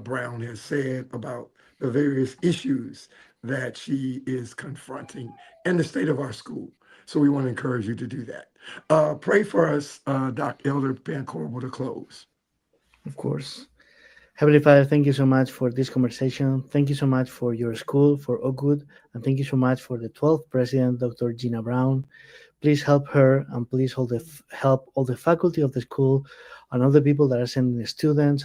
Brown has said about the various issues that she is confronting and the state of our school. So we want to encourage you to do that. Pray for us, Dr. Elder Pancorbo, to close. Of course. Heavenly Father, thank you so much for this conversation. Thank you so much for your school, for Oakwood, and thank you so much for the 12th president, Dr. Gina Brown. Please help her, and please help all the faculty of the school and all the people that are sending the students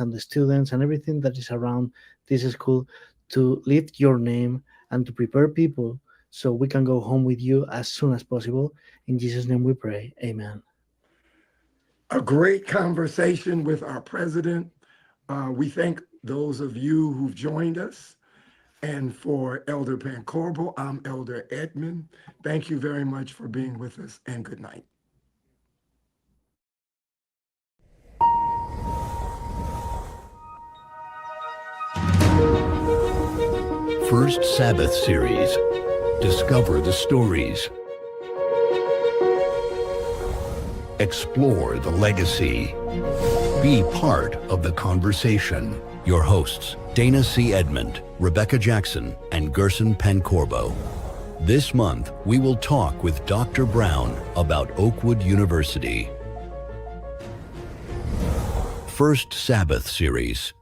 and everything that is around this school to lift your name and to prepare people so we can go home with you as soon as possible. In Jesus' name we pray. Amen. A great conversation with our president. We thank those of you who've joined us. And for Elder Pancorbo, I'm Elder Edmond. Thank you very much for being with us, and good night. First Sabbath Series. Discover the stories. Explore the legacy. Be part of the conversation. Your hosts, Dana C. Edmond, Rebecca Jackson, and Gerson Pancorbo. This month, we will talk with Dr. Brown about Oakwood University. First Sabbath Series.